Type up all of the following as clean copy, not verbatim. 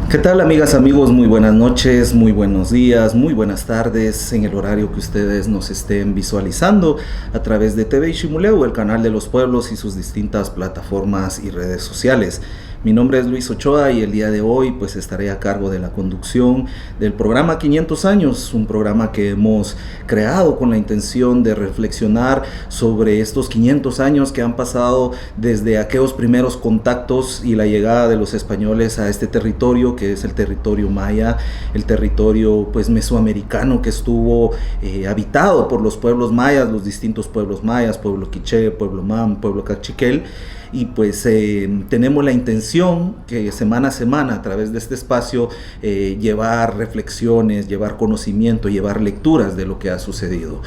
¿Qué tal, amigas, amigos? Muy buenas noches, muy buenos días, muy buenas tardes en el horario que ustedes nos estén visualizando a través de TV Ximuleu, el canal de los pueblos y sus distintas plataformas y redes sociales. Mi nombre es Luis Ochoa y el día de hoy pues estaré a cargo de la conducción del programa 500 años, un programa que hemos creado con la intención de reflexionar sobre estos 500 años que han pasado desde aquellos primeros contactos y la llegada de los españoles a este territorio que es el territorio maya, el territorio pues mesoamericano que estuvo habitado por los pueblos mayas, los distintos pueblos mayas, pueblo quiché, pueblo mam, pueblo cachiquel. Y pues tenemos la intención que semana a semana a través de este espacio llevar reflexiones, llevar conocimiento, llevar lecturas de lo que ha sucedido.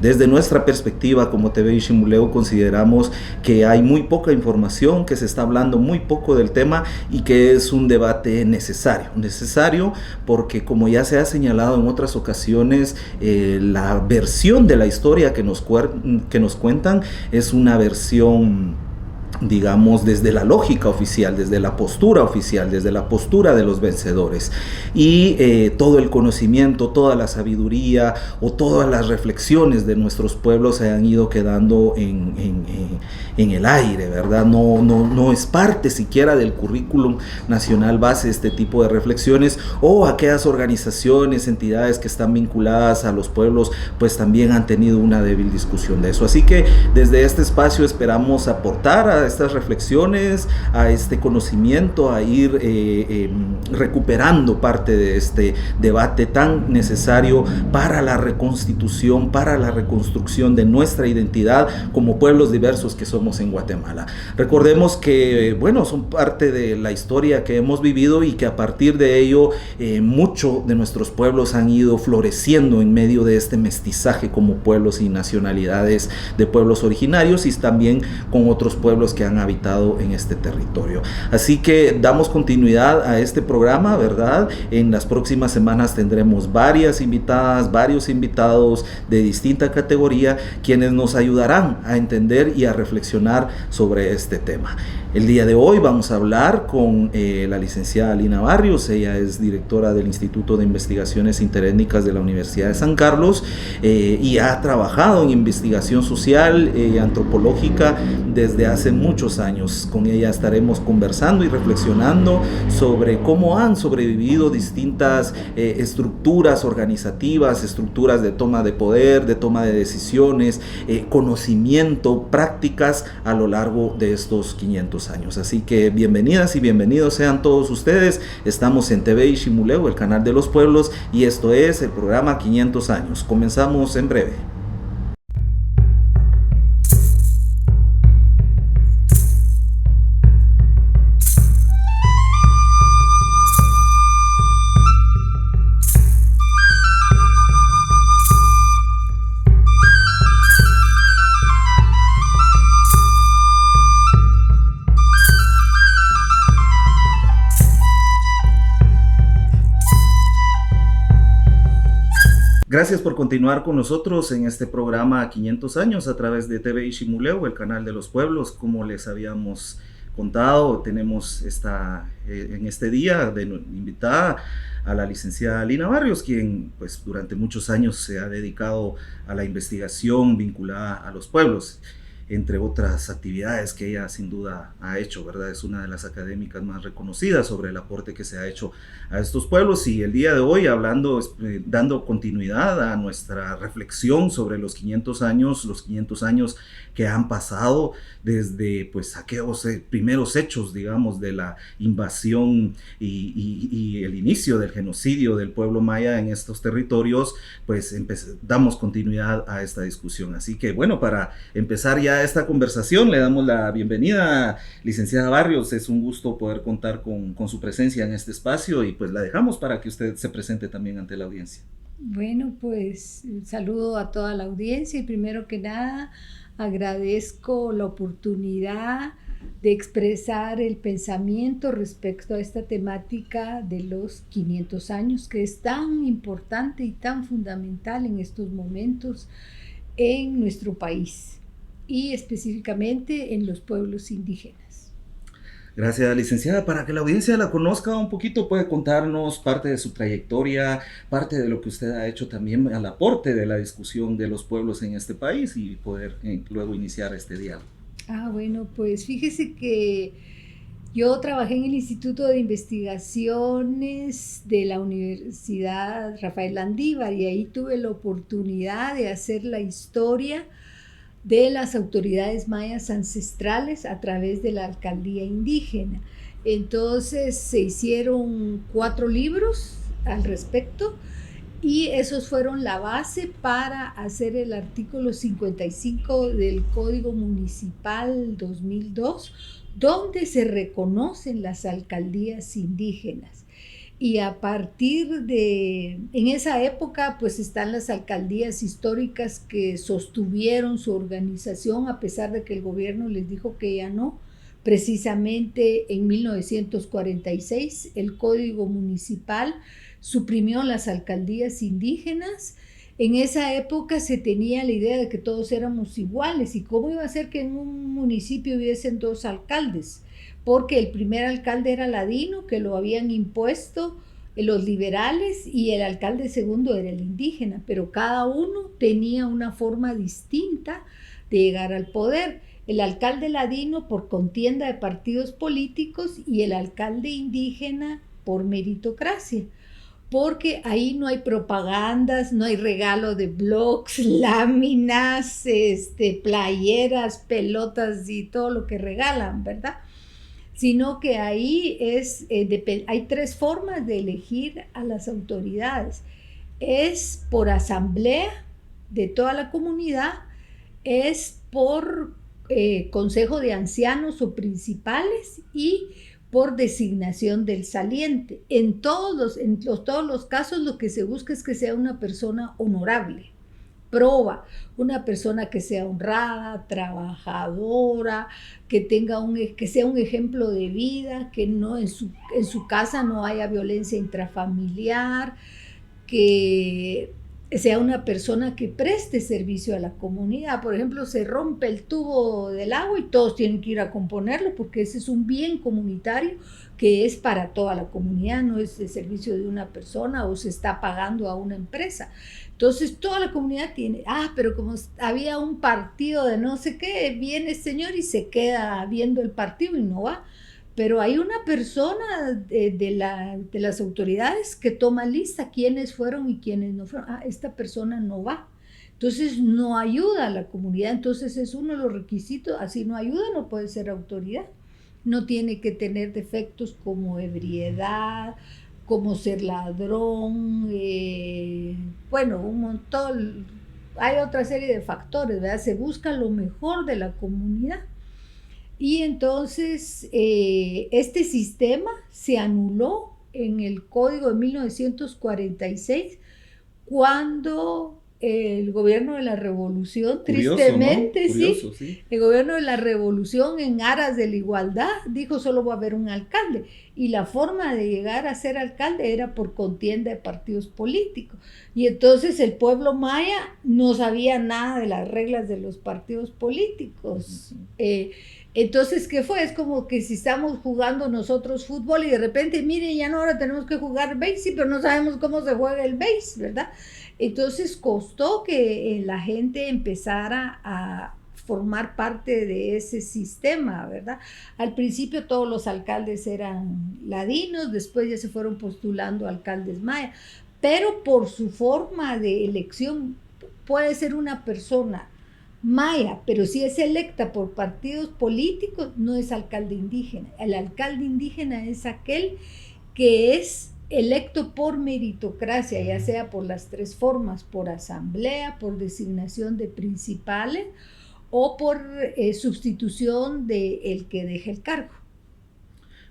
Desde nuestra perspectiva como TV Ximuleu consideramos que hay muy poca información, que se está hablando muy poco del tema y que es un debate necesario porque como ya se ha señalado en otras ocasiones, la versión de la historia que nos cuentan es una versión, digamos, desde la lógica oficial, desde la postura oficial, desde la postura de los vencedores. Y todo el conocimiento, toda la sabiduría o todas las reflexiones de nuestros pueblos se han ido quedando en el aire, ¿verdad? No es parte siquiera del currículum nacional base este tipo de reflexiones, o aquellas organizaciones, entidades que están vinculadas a los pueblos, pues también han tenido una débil discusión de eso. Así que desde este espacio esperamos aportar a estas reflexiones, a este conocimiento, a ir recuperando parte de este debate tan necesario para la reconstitución, para la reconstrucción de nuestra identidad como pueblos diversos que somos en Guatemala. Recordemos que, bueno, son parte de la historia que hemos vivido y que a partir de ello muchos de nuestros pueblos han ido floreciendo en medio de este mestizaje como pueblos y nacionalidades de pueblos originarios y también con otros pueblos que han habitado en este territorio. Así que damos continuidad a este programa, ¿verdad? En las próximas semanas tendremos varias invitadas, varios invitados de distinta categoría, quienes nos ayudarán a entender y a reflexionar sobre este tema. El día de hoy vamos a hablar con la licenciada Lina Barrios. Ella es directora del Instituto de Investigaciones Interétnicas de la Universidad de San Carlos y ha trabajado en investigación social y antropológica desde hace muchos años. Con ella estaremos conversando y reflexionando sobre cómo han sobrevivido distintas estructuras organizativas, estructuras de toma de poder, de toma de decisiones, conocimiento, prácticas a lo largo de estos 500 años. Así que bienvenidas y bienvenidos sean todos ustedes. Estamos en TV Ximuleu, el canal de los pueblos, y esto es el programa 500 años. Comenzamos en breve. Gracias por continuar con nosotros en este programa 500 años a través de TV Ximuleu, el canal de los pueblos. Como les habíamos contado, tenemos en este día de invitada a la licenciada Lina Barrios, quien pues durante muchos años se ha dedicado a la investigación vinculada a los pueblos, entre otras actividades que ella sin duda ha hecho, ¿verdad? Es una de las académicas más reconocidas sobre el aporte que se ha hecho a estos pueblos. Y el día de hoy, dando continuidad a nuestra reflexión sobre los 500 años que han pasado desde pues aquellos primeros hechos, digamos, de la invasión y el inicio del genocidio del pueblo maya en estos territorios, pues damos continuidad a esta discusión. Así que bueno, para empezar ya esta conversación, le damos la bienvenida, licenciada Barrios. Es un gusto poder contar con su presencia en este espacio y pues la dejamos para que usted se presente también ante la audiencia. Bueno, pues saludo a toda la audiencia y primero que nada agradezco la oportunidad de expresar el pensamiento respecto a esta temática de los 500 años, que es tan importante y tan fundamental en estos momentos en nuestro país y específicamente en los pueblos indígenas. Gracias, licenciada. Para que la audiencia la conozca un poquito, puede contarnos parte de su trayectoria, parte de lo que usted ha hecho también al aporte de la discusión de los pueblos en este país y poder luego iniciar este diálogo. Bueno, pues fíjese que yo trabajé en el Instituto de Investigaciones de la Universidad Rafael Landívar y ahí tuve la oportunidad de hacer la historia de las autoridades mayas ancestrales a través de la alcaldía indígena. Entonces se hicieron 4 libros al respecto y esos fueron la base para hacer el artículo 55 del Código Municipal 2002, donde se reconocen las alcaldías indígenas. Y a partir de, en esa época, pues están las alcaldías históricas que sostuvieron su organización a pesar de que el gobierno les dijo que ya no. Precisamente en 1946 el Código Municipal suprimió las alcaldías indígenas. En esa época se tenía la idea de que todos éramos iguales y cómo iba a ser que en un municipio hubiesen 2 alcaldes, porque el primer alcalde era ladino, que lo habían impuesto los liberales, y el alcalde segundo era el indígena, pero cada uno tenía una forma distinta de llegar al poder. El alcalde ladino por contienda de partidos políticos y el alcalde indígena por meritocracia, porque ahí no hay propagandas, no hay regalo de blogs, láminas, playeras, pelotas y todo lo que regalan, ¿verdad? Sino que ahí hay 3 formas de elegir a las autoridades. Es por asamblea de toda la comunidad, es por consejo de ancianos o principales y por designación del saliente. En todos los casos lo que se busca es que sea una persona honorable, proba, una persona que sea honrada, trabajadora, que sea un ejemplo de vida, que no en su casa no haya violencia intrafamiliar, que sea una persona que preste servicio a la comunidad. Por ejemplo, se rompe el tubo del agua y todos tienen que ir a componerlo porque ese es un bien comunitario que es para toda la comunidad, no es de servicio de una persona o se está pagando a una empresa. Entonces toda la comunidad tiene, pero como había un partido de no sé qué, viene el señor y se queda viendo el partido y no va. Pero hay una persona de las autoridades que toma lista quiénes fueron y quiénes no fueron. Esta persona no va. Entonces no ayuda a la comunidad. Entonces es uno de los requisitos. Así no ayuda, no puede ser autoridad. No tiene que tener defectos como ebriedad, como ser ladrón, un montón. Hay otra serie de factores, ¿verdad? Se busca lo mejor de la comunidad. Y entonces este sistema se anuló en el Código de 1946 cuando el gobierno de la Revolución, Curioso, tristemente, ¿no? Curioso, sí, el gobierno de la Revolución en aras de la igualdad dijo solo va a haber un alcalde y la forma de llegar a ser alcalde era por contienda de partidos políticos y entonces el pueblo maya no sabía nada de las reglas de los partidos políticos. Entonces, ¿qué fue? Es como que si estamos jugando nosotros fútbol y de repente, miren, ya no, ahora tenemos que jugar béis, pero no sabemos cómo se juega el béis, ¿verdad? Entonces costó que la gente empezara a formar parte de ese sistema, ¿verdad? Al principio todos los alcaldes eran ladinos, después ya se fueron postulando alcaldes mayas, pero por su forma de elección puede ser una persona maya, pero si es electa por partidos políticos, no es alcalde indígena. El alcalde indígena es aquel que es electo por meritocracia, ya sea por las 3 formas, por asamblea, por designación de principales o por sustitución del que deje el cargo.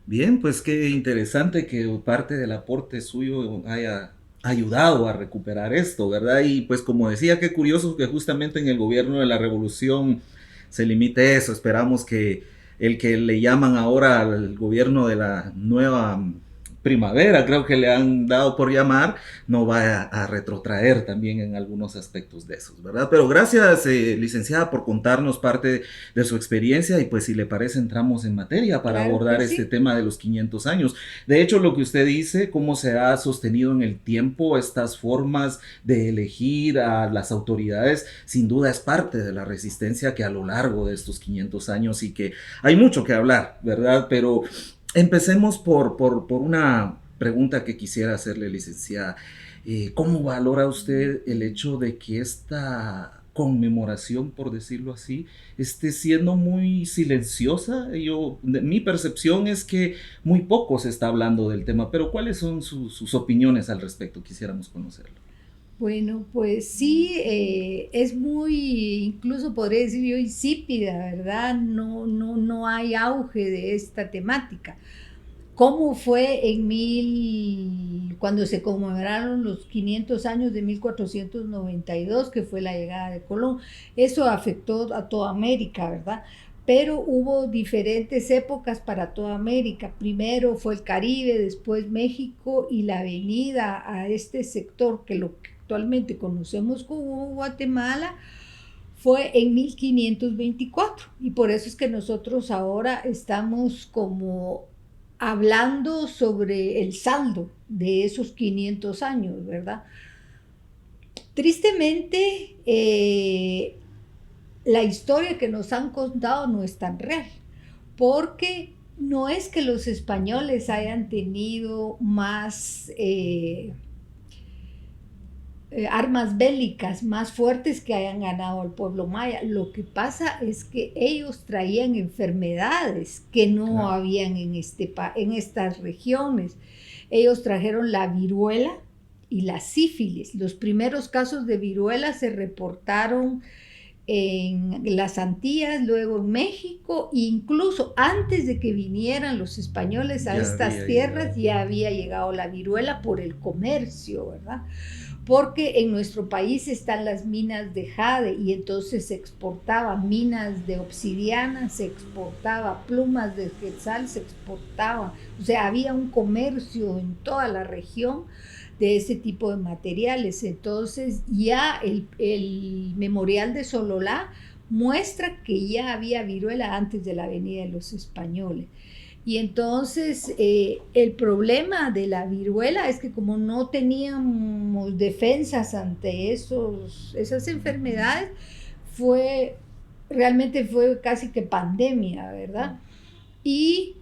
Bien, pues qué interesante que parte del aporte suyo haya ayudado a recuperar esto, ¿verdad? Y pues como decía, qué curioso que justamente en el gobierno de la Revolución se limite eso. Esperamos que el que le llaman ahora al gobierno de la nueva primavera, creo que le han dado por llamar, no va a retrotraer también en algunos aspectos de esos, ¿verdad? Pero gracias, licenciada, por contarnos parte de su experiencia y pues si le parece entramos en materia para Claro abordar que este sí. tema de los 500 años. De hecho, lo que usted dice, cómo se ha sostenido en el tiempo estas formas de elegir a las autoridades, sin duda es parte de la resistencia que a lo largo de estos 500 años y que hay mucho que hablar, ¿verdad? Pero empecemos por una pregunta que quisiera hacerle, licenciada. ¿Cómo valora usted el hecho de que esta conmemoración, por decirlo así, esté siendo muy silenciosa? Mi percepción es que muy poco se está hablando del tema, pero ¿cuáles son sus opiniones al respecto? Quisiéramos conocerlo. Bueno, pues sí, es muy, incluso podría decir yo, insípida, ¿verdad? No hay auge de esta temática. ¿Cómo fue cuando se conmemoraron los 500 años de 1492, que fue la llegada de Colón? Eso afectó a toda América, ¿verdad? Pero hubo diferentes épocas para toda América. Primero fue el Caribe, después México y la venida a este sector que lo que actualmente conocemos como Guatemala fue en 1524 y por eso es que nosotros ahora estamos como hablando sobre el saldo de esos 500 años, ¿verdad? Tristemente, la historia que nos han contado no es tan real, porque no es que los españoles hayan tenido más armas bélicas más fuertes que hayan ganado al pueblo maya. Lo que pasa es que ellos traían enfermedades que no Claro. habían en estas regiones. Ellos trajeron la viruela y la sífilis. Los primeros casos de viruela se reportaron en las Antillas, luego en México, e incluso antes de que vinieran los españoles a Ya estas había tierras, llegado. ya había llegado la viruela por el comercio, ¿verdad? Porque en nuestro país están las minas de jade y entonces se exportaba minas de obsidiana, se exportaba plumas de quetzal, se exportaba, o sea, había un comercio en toda la región de ese tipo de materiales. Entonces ya el memorial de Sololá muestra que ya había viruela antes de la venida de los españoles. Y entonces el problema de la viruela es que como no teníamos defensas ante esas enfermedades, realmente fue casi que pandemia, ¿verdad? Y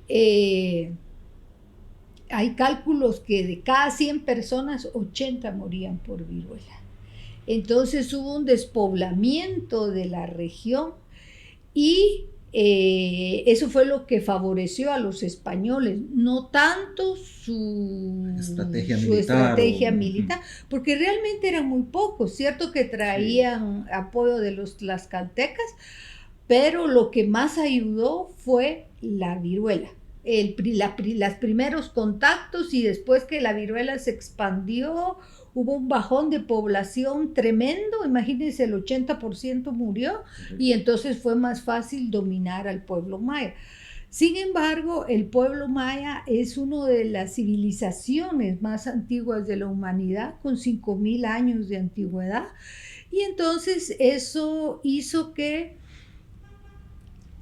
hay cálculos que de cada 100 personas, 80 morían por viruela. Entonces hubo un despoblamiento de la región y eso fue lo que favoreció a los españoles, no tanto su estrategia militar, porque realmente eran muy pocos, cierto que traían apoyo de los tlaxcaltecas, pero lo que más ayudó fue la viruela. Los primeros contactos y después que la viruela se expandió, hubo un bajón de población tremendo, imagínense, el 80% murió y entonces fue más fácil dominar al pueblo maya. Sin embargo, el pueblo maya es una de las civilizaciones más antiguas de la humanidad, con 5,000 años de antigüedad, y entonces eso hizo que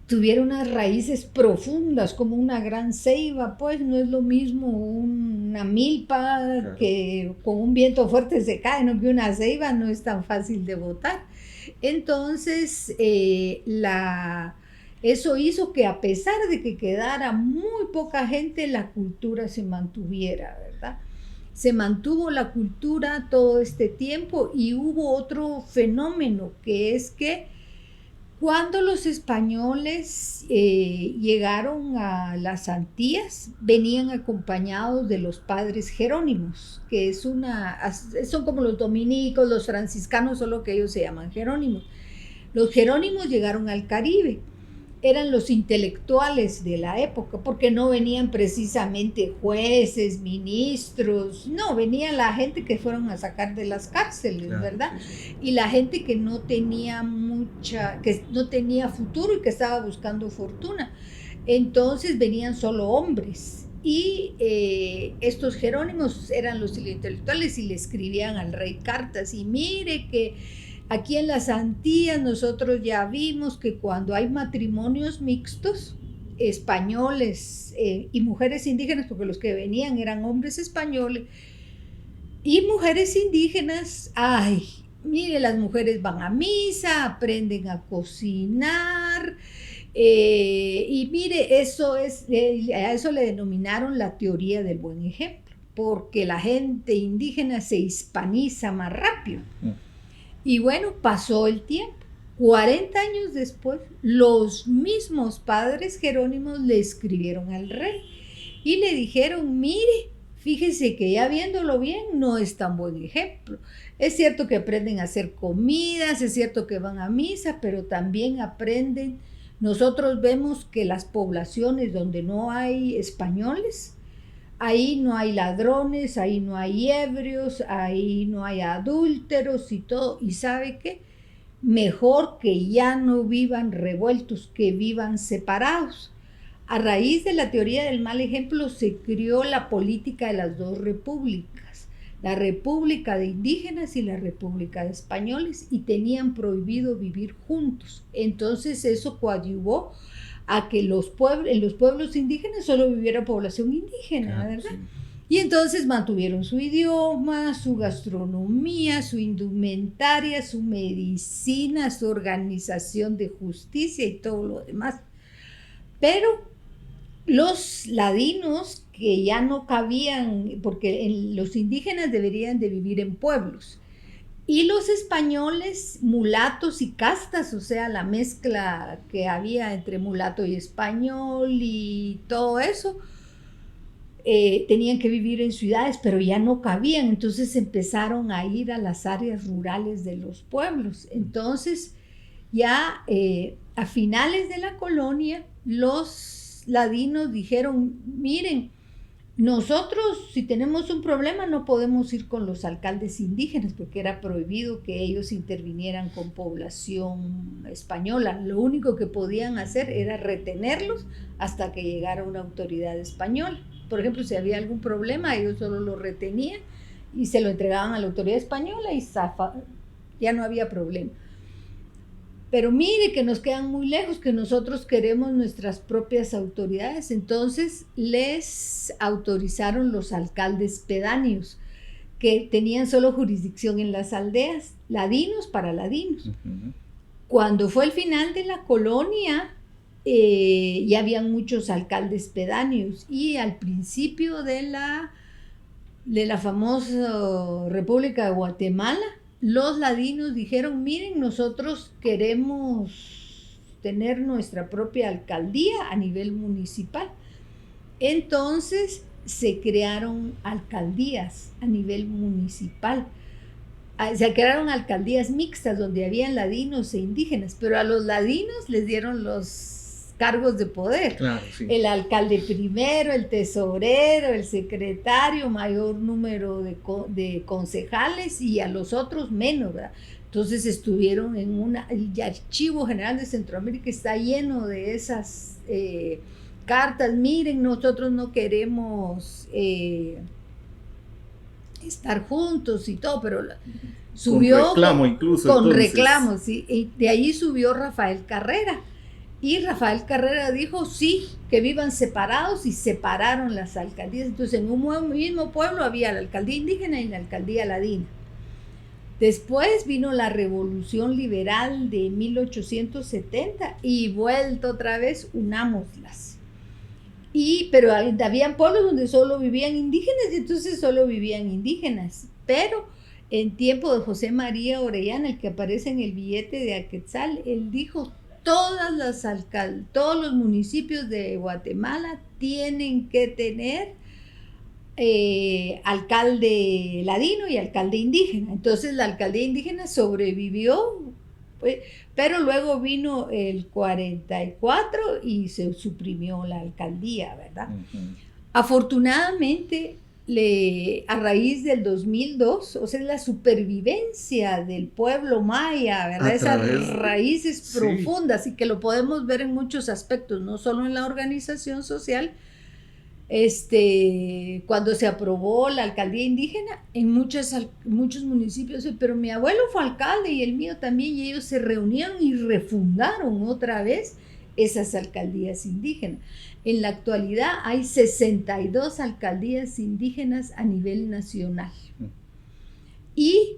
tuviera unas raíces profundas como una gran ceiba, pues no es lo mismo una milpa, claro, que con un viento fuerte se cae, no, que una ceiba no es tan fácil de botar. Entonces eso hizo que a pesar de que quedara muy poca gente, la cultura se mantuviera, ¿verdad? Se mantuvo la cultura todo este tiempo y hubo otro fenómeno, que es que cuando los españoles llegaron a las Antillas, venían acompañados de los padres jerónimos, que son como los dominicos, los franciscanos, solo que ellos se llaman jerónimos. Los jerónimos llegaron al Caribe, eran los intelectuales de la época, porque no venían precisamente jueces, ministros, no, venía la gente que fueron a sacar de las cárceles, claro, ¿verdad? Sí. Y la gente que no tenía futuro y que estaba buscando fortuna. Entonces venían solo hombres y estos jerónimos eran los intelectuales y le escribían al rey cartas, y mire que aquí en las Antillas nosotros ya vimos que cuando hay matrimonios mixtos, españoles y mujeres indígenas, porque los que venían eran hombres españoles y mujeres indígenas, ay, mire, las mujeres van a misa, aprenden a cocinar, y mire, eso es, a eso le denominaron la teoría del buen ejemplo, porque la gente indígena se hispaniza más rápido. Y bueno, pasó el tiempo. 40 años después, los mismos padres jerónimos le escribieron al rey y le dijeron, mire, fíjese que ya viéndolo bien, no es tan buen ejemplo. Es cierto que aprenden a hacer comidas, es cierto que van a misa, pero también aprenden. Nosotros vemos que las poblaciones donde no hay españoles, ahí no hay ladrones, ahí no hay ebrios, ahí no hay adúlteros y todo. ¿Y sabe qué? Mejor que ya no vivan revueltos, que vivan separados. A raíz de la teoría del mal ejemplo se creó la política de las dos repúblicas, la república de indígenas y la república de españoles, y tenían prohibido vivir juntos. Entonces eso coadyuvó a que en los pueblos indígenas solo viviera población indígena, ¿verdad? Sí. Y entonces mantuvieron su idioma, su gastronomía, su indumentaria, su medicina, su organización de justicia y todo lo demás. Pero los ladinos, que ya no cabían, porque los indígenas deberían de vivir en pueblos, y los españoles, mulatos y castas, o sea, la mezcla que había entre mulato y español y todo eso, tenían que vivir en ciudades, pero ya no cabían, entonces empezaron a ir a las áreas rurales de los pueblos. Entonces, ya a finales de la colonia, los ladinos dijeron, miren, nosotros si tenemos un problema no podemos ir con los alcaldes indígenas porque era prohibido que ellos intervinieran con población española. Lo único que podían hacer era retenerlos hasta que llegara una autoridad española. Por ejemplo, si había algún problema, ellos solo lo retenían y se lo entregaban a la autoridad española y ya no había problema. Pero mire que nos quedan muy lejos, que nosotros queremos nuestras propias autoridades. Entonces les autorizaron los alcaldes pedáneos, que tenían solo jurisdicción en las aldeas, ladinos para ladinos. Uh-huh. Cuando fue el final de la colonia, ya habían muchos alcaldes pedáneos, y al principio de la famosa República de Guatemala, los ladinos dijeron, miren, nosotros queremos tener nuestra propia alcaldía a nivel municipal. Entonces se crearon alcaldías a nivel municipal. Se crearon alcaldías mixtas donde habían ladinos e indígenas, pero a los ladinos les dieron los cargos de poder. Claro, sí. El alcalde primero, el tesorero, el secretario, mayor número de concejales, y a los otros menos, ¿verdad? Entonces estuvieron en el Archivo General de Centroamérica está lleno de esas cartas. Miren, nosotros no queremos estar juntos y todo, pero subió con reclamo incluso. Con reclamos, sí, y de ahí subió Rafael Carrera. Y Rafael Carrera dijo, sí, que vivan separados, y separaron las alcaldías. Entonces, en un mismo pueblo había la alcaldía indígena y la alcaldía ladina. Después vino la Revolución Liberal de 1870 y vuelto otra vez, unámoslas. Pero habían pueblos donde solo vivían indígenas, y entonces solo vivían indígenas. Pero en tiempo de José María Orellana, el que aparece en el billete de Aquetzal, él dijo, todos los municipios de Guatemala tienen que tener alcalde ladino y alcalde indígena. Entonces la alcaldía indígena sobrevivió, pero luego vino el 44 y se suprimió la alcaldía, ¿verdad? Uh-huh. Afortunadamente, a raíz del 2002, o sea, la supervivencia del pueblo maya, ¿verdad? Esas raíces profundas, y que lo podemos ver en muchos aspectos, no solo en la organización social, Cuando se aprobó la alcaldía indígena, en muchos municipios, pero mi abuelo fue alcalde y el mío también, y ellos se reunieron y refundaron otra vez esas alcaldías indígenas. En la actualidad hay 62 alcaldías indígenas a nivel nacional. Y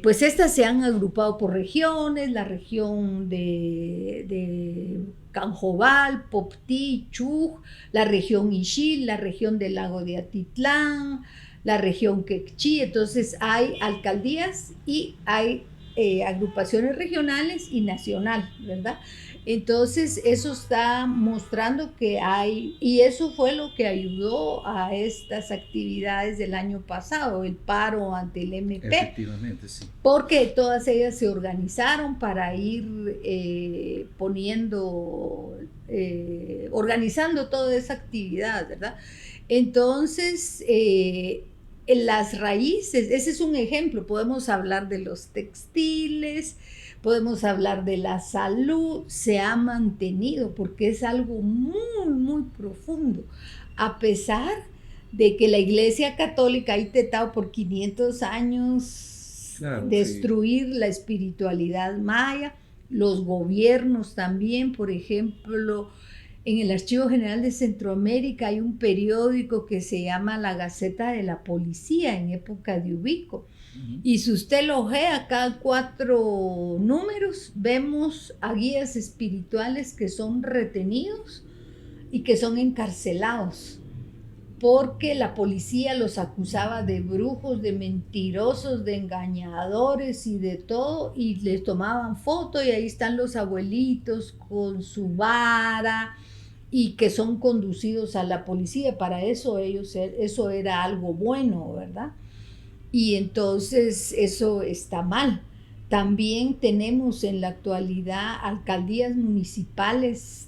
pues estas se han agrupado por regiones, la región de Canjobal, Poptí, Chuj, la región Ixil, la región del lago de Atitlán, la región Quechí. Entonces hay alcaldías y hay agrupaciones regionales y nacional, ¿verdad? Entonces eso está mostrando que hay, y eso fue lo que ayudó a estas actividades del año pasado, el paro ante el MP. Efectivamente, sí. Porque todas ellas se organizaron para ir organizando toda esa actividad, ¿verdad? Entonces, en las raíces, ese es un ejemplo, podemos hablar de los textiles, podemos hablar de la salud, se ha mantenido porque es algo muy, muy profundo, a pesar de que la Iglesia Católica ha intentado por 500 años destruir la espiritualidad maya, los gobiernos también. Por ejemplo, en el Archivo General de Centroamérica hay un periódico que se llama La Gaceta de la Policía en época de Ubico. Y si usted lo ojea, cada 4 números vemos a guías espirituales que son retenidos y que son encarcelados, porque la policía los acusaba de brujos, de mentirosos, de engañadores y de todo, y les tomaban foto y ahí están los abuelitos con su vara y que son conducidos a la policía. Para eso eso era algo bueno, ¿verdad? Y entonces eso está mal. También tenemos en la actualidad alcaldías municipales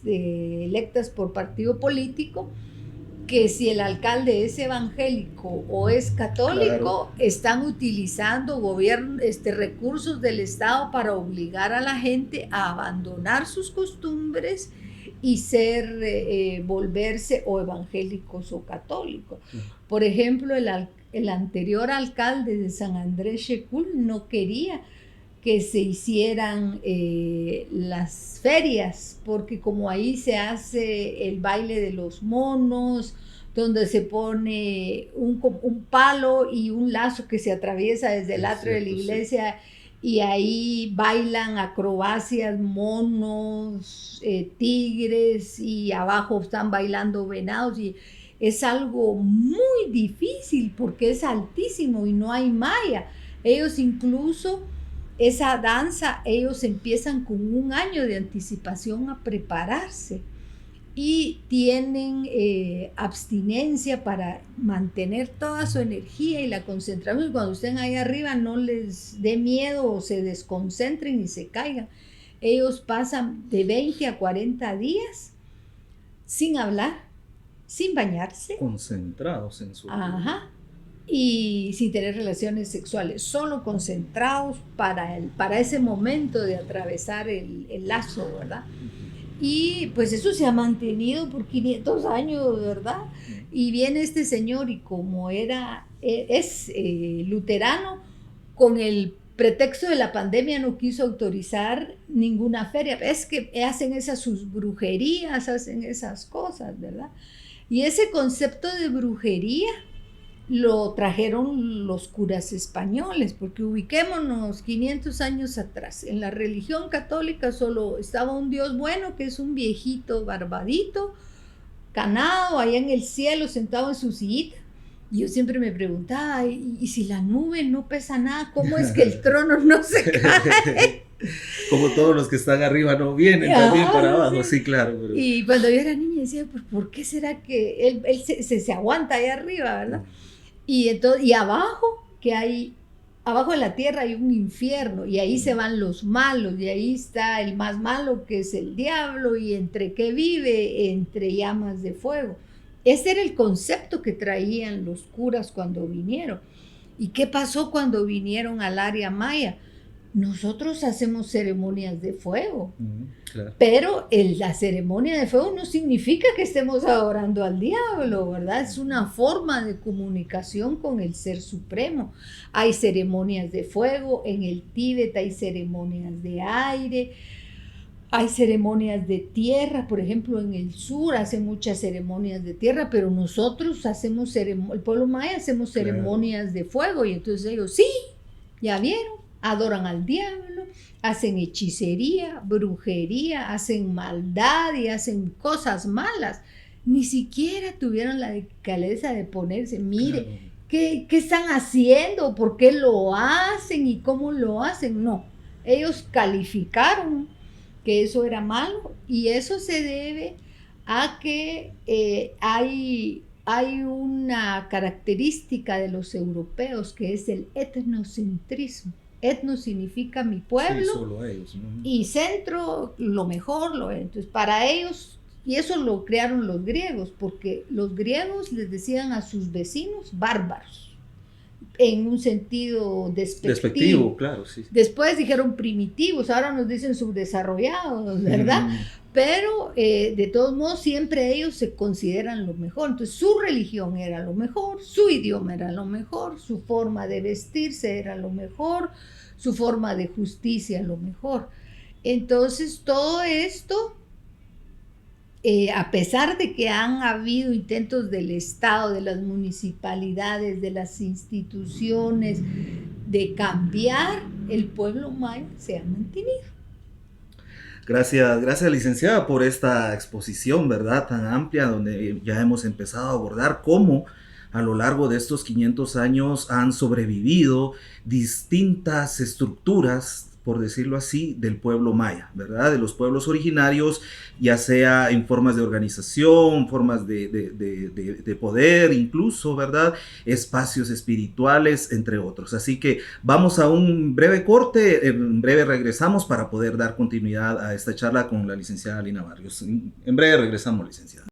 electas por partido político, que si el alcalde es evangélico o es católico, están utilizando recursos del Estado para obligar a la gente a abandonar sus costumbres y volverse o evangélicos o católicos. Por ejemplo, el anterior alcalde de San Andrés Checul no quería que se hicieran las ferias, porque como ahí se hace el baile de los monos, donde se pone un palo y un lazo que se atraviesa desde el atrio de la iglesia, y ahí bailan acrobacias, monos, tigres, y abajo están bailando venados, y es algo muy difícil porque es altísimo y no hay malla. Ellos incluso, esa danza, ellos empiezan con 1 año de anticipación a prepararse y tienen abstinencia para mantener toda su energía y la concentración. Cuando estén ahí arriba no les dé miedo o se desconcentren y se caigan. Ellos pasan de 20 a 40 días sin hablar, sin bañarse. Concentrados en su vida. Ajá. Y sin tener relaciones sexuales, solo concentrados para ese momento de atravesar el lazo, ¿verdad? Y pues eso se ha mantenido por 500 años, ¿verdad? Y viene este señor y como es luterano, con el pretexto de la pandemia no quiso autorizar ninguna feria. Es que hacen sus brujerías, hacen esas cosas, ¿verdad? Y ese concepto de brujería lo trajeron los curas españoles, porque ubiquémonos 500 años atrás. En la religión católica solo estaba un Dios bueno, que es un viejito barbadito, canado, allá en el cielo, sentado en su sillita. Y yo siempre me preguntaba, ¿y si la nube no pesa nada? ¿Cómo es que el trono no se cae? Como todos los que están arriba no vienen también para abajo, sí, claro. Pero... Y cuando yo era niña decía, pues, ¿por qué será que él se aguanta ahí arriba, verdad? Y abajo, abajo de la tierra hay un infierno, y ahí se van los malos, y ahí está el más malo, que es el diablo, y entre qué vive, entre llamas de fuego. Ese era el concepto que traían los curas cuando vinieron. ¿Y qué pasó cuando vinieron al área maya? nosotros hacemos ceremonias de fuego, Claro. pero la ceremonia de fuego no significa que estemos adorando al diablo, ¿verdad? Es una forma de comunicación con el Ser Supremo. Hay ceremonias de fuego, en el Tíbet hay ceremonias de aire, hay ceremonias de tierra, por ejemplo, en el sur hacen muchas ceremonias de tierra, pero nosotros hacemos el pueblo maya hacemos ceremonias de fuego, y entonces ellos, sí, ya vieron, adoran al diablo, hacen hechicería, brujería, hacen maldad y hacen cosas malas. Ni siquiera tuvieron la delicadeza de ponerse, mire, Claro. ¿qué están haciendo? ¿Por qué lo hacen? ¿Y cómo lo hacen? No, ellos calificaron que eso era malo, y eso se debe a que hay una característica de los europeos que es el etnocentrismo. Etno significa mi pueblo, Sí, solo ellos, ¿no? y centro, lo mejor. Entonces, para ellos, y eso lo crearon los griegos, porque los griegos les decían a sus vecinos bárbaros, en un sentido despectivo. Claro, sí. Después dijeron primitivos, ahora nos dicen subdesarrollados, ¿verdad? Pero de todos modos siempre ellos se consideran lo mejor. Entonces su religión era lo mejor, su idioma era lo mejor, su forma de vestirse era lo mejor, su forma de justicia lo mejor. Entonces todo esto, a pesar de que han habido intentos del Estado, de las municipalidades, de las instituciones, de cambiar, el pueblo maya se ha mantenido. Gracias, licenciada, por esta exposición, ¿verdad?, tan amplia, donde ya hemos empezado a abordar cómo a lo largo de estos 500 años han sobrevivido distintas estructuras, por decirlo así, del pueblo maya, ¿verdad?, de los pueblos originarios, ya sea en formas de organización, formas de poder, incluso, ¿verdad?, espacios espirituales, entre otros. Así que vamos a un breve corte, en breve regresamos para poder dar continuidad a esta charla con la licenciada Lina Barrios. En breve regresamos, licenciada.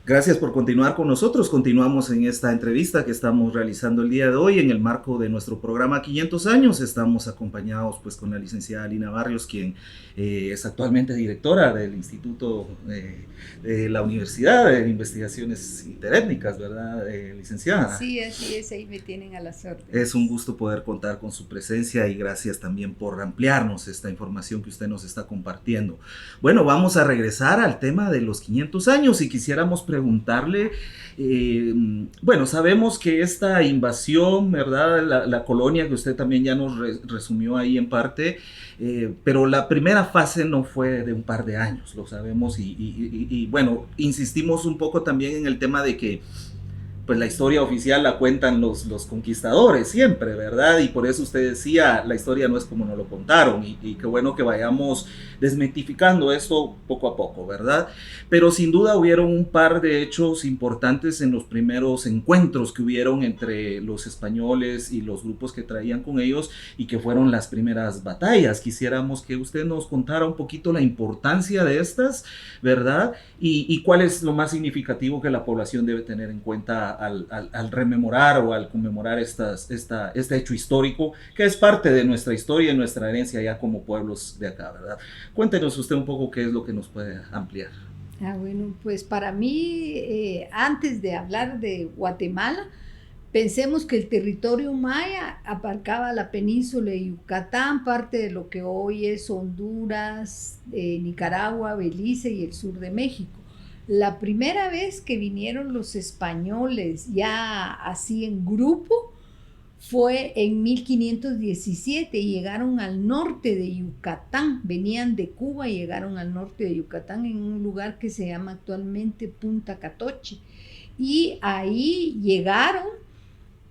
Gracias por continuar con nosotros. Continuamos en esta entrevista que estamos realizando el día de hoy en el marco de nuestro programa 500 años. Estamos acompañados pues con la licenciada Lina Barrios, quien es actualmente directora del Instituto de la Universidad de Investigaciones Interétnicas, ¿verdad, licenciada? Sí, así es, ahí me tienen a las órdenes. Es un gusto poder contar con su presencia y gracias también por ampliarnos esta información que usted nos está compartiendo. Bueno, vamos a regresar al tema de los 500 años y quisiéramos preguntarle, bueno, sabemos que esta invasión, ¿verdad?, la colonia que usted también ya nos resumió ahí en parte, pero la primera fase no fue de un par de años, lo sabemos, y bueno, insistimos un poco también en el tema de que pues la historia oficial la cuentan los conquistadores siempre, ¿verdad? Y por eso usted decía, la historia no es como nos lo contaron, y qué bueno que vayamos desmitificando esto poco a poco, ¿verdad? Pero sin duda hubieron un par de hechos importantes en los primeros encuentros que hubieron entre los españoles y los grupos que traían con ellos, y que fueron las primeras batallas. Quisiéramos que usted nos contara un poquito la importancia de estas, ¿verdad? Y cuál es lo más significativo que la población debe tener en cuenta al rememorar o al conmemorar este hecho histórico que es parte de nuestra historia y nuestra herencia ya como pueblos de acá, ¿verdad? Cuéntenos usted un poco qué es lo que nos puede ampliar. Bueno, pues para mí, antes de hablar de Guatemala, pensemos que el territorio maya abarcaba la península de Yucatán, parte de lo que hoy es Honduras, Nicaragua, Belice y el sur de México. La primera vez que vinieron los españoles ya así en grupo fue en 1517 y llegaron al norte de Yucatán, venían de Cuba y llegaron al norte de Yucatán en un lugar que se llama actualmente Punta Catoche. Y ahí llegaron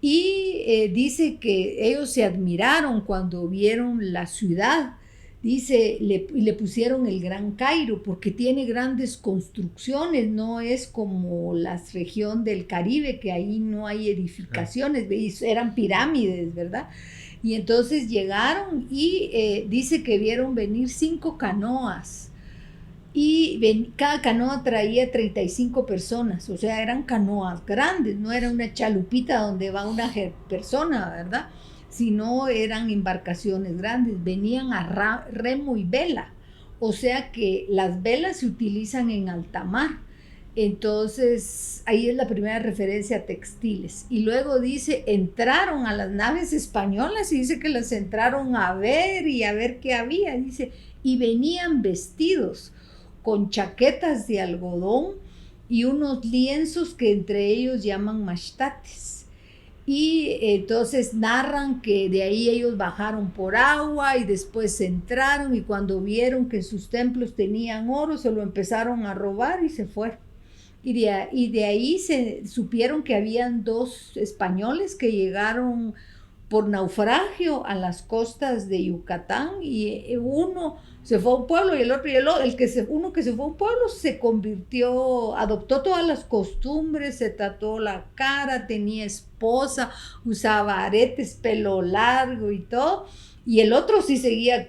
y dice que ellos se admiraron cuando vieron la ciudad Dice, le pusieron el Gran Cairo porque tiene grandes construcciones, no es como la región del Caribe, que ahí no hay edificaciones, eran pirámides, ¿verdad? Y entonces llegaron y dice que vieron venir 5 canoas y cada canoa traía 35 personas, o sea, eran canoas grandes, no era una chalupita donde va una persona, ¿verdad? Sino eran embarcaciones grandes, venían a remo y vela, o sea que las velas se utilizan en alta mar. Entonces, ahí es la primera referencia a textiles. Y luego dice, entraron a las naves españolas y dice que las entraron a ver y a ver qué había. Dice, y venían vestidos con chaquetas de algodón y unos lienzos que entre ellos llaman mashtates. Y entonces narran que de ahí ellos bajaron por agua y después entraron y cuando vieron que sus templos tenían oro, se lo empezaron a robar y se fueron. Y de ahí se supieron que habían 2 españoles que llegaron por naufragio a las costas de Yucatán y uno se fue a un pueblo y uno que se fue a un pueblo se convirtió, adoptó todas las costumbres, se tatuó la cara, tenía esposa, usaba aretes, pelo largo y todo, y el otro sí seguía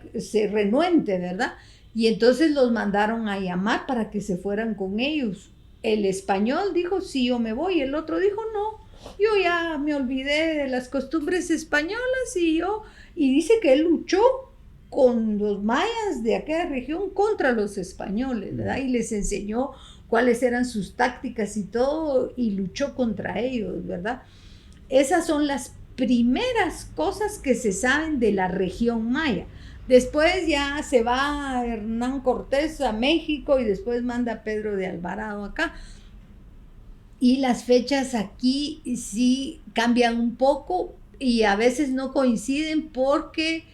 renuente, ¿verdad? Y entonces los mandaron a llamar para que se fueran con ellos. El español dijo, sí, yo me voy, el otro dijo, no, yo ya me olvidé de las costumbres españolas y dice que él luchó con los mayas de aquella región contra los españoles, ¿verdad? Y les enseñó cuáles eran sus tácticas y todo, y luchó contra ellos, ¿verdad? Esas son las primeras cosas que se saben de la región maya. Después ya se va Hernán Cortés a México y después manda a Pedro de Alvarado acá. Y las fechas aquí sí cambian un poco y a veces no coinciden porque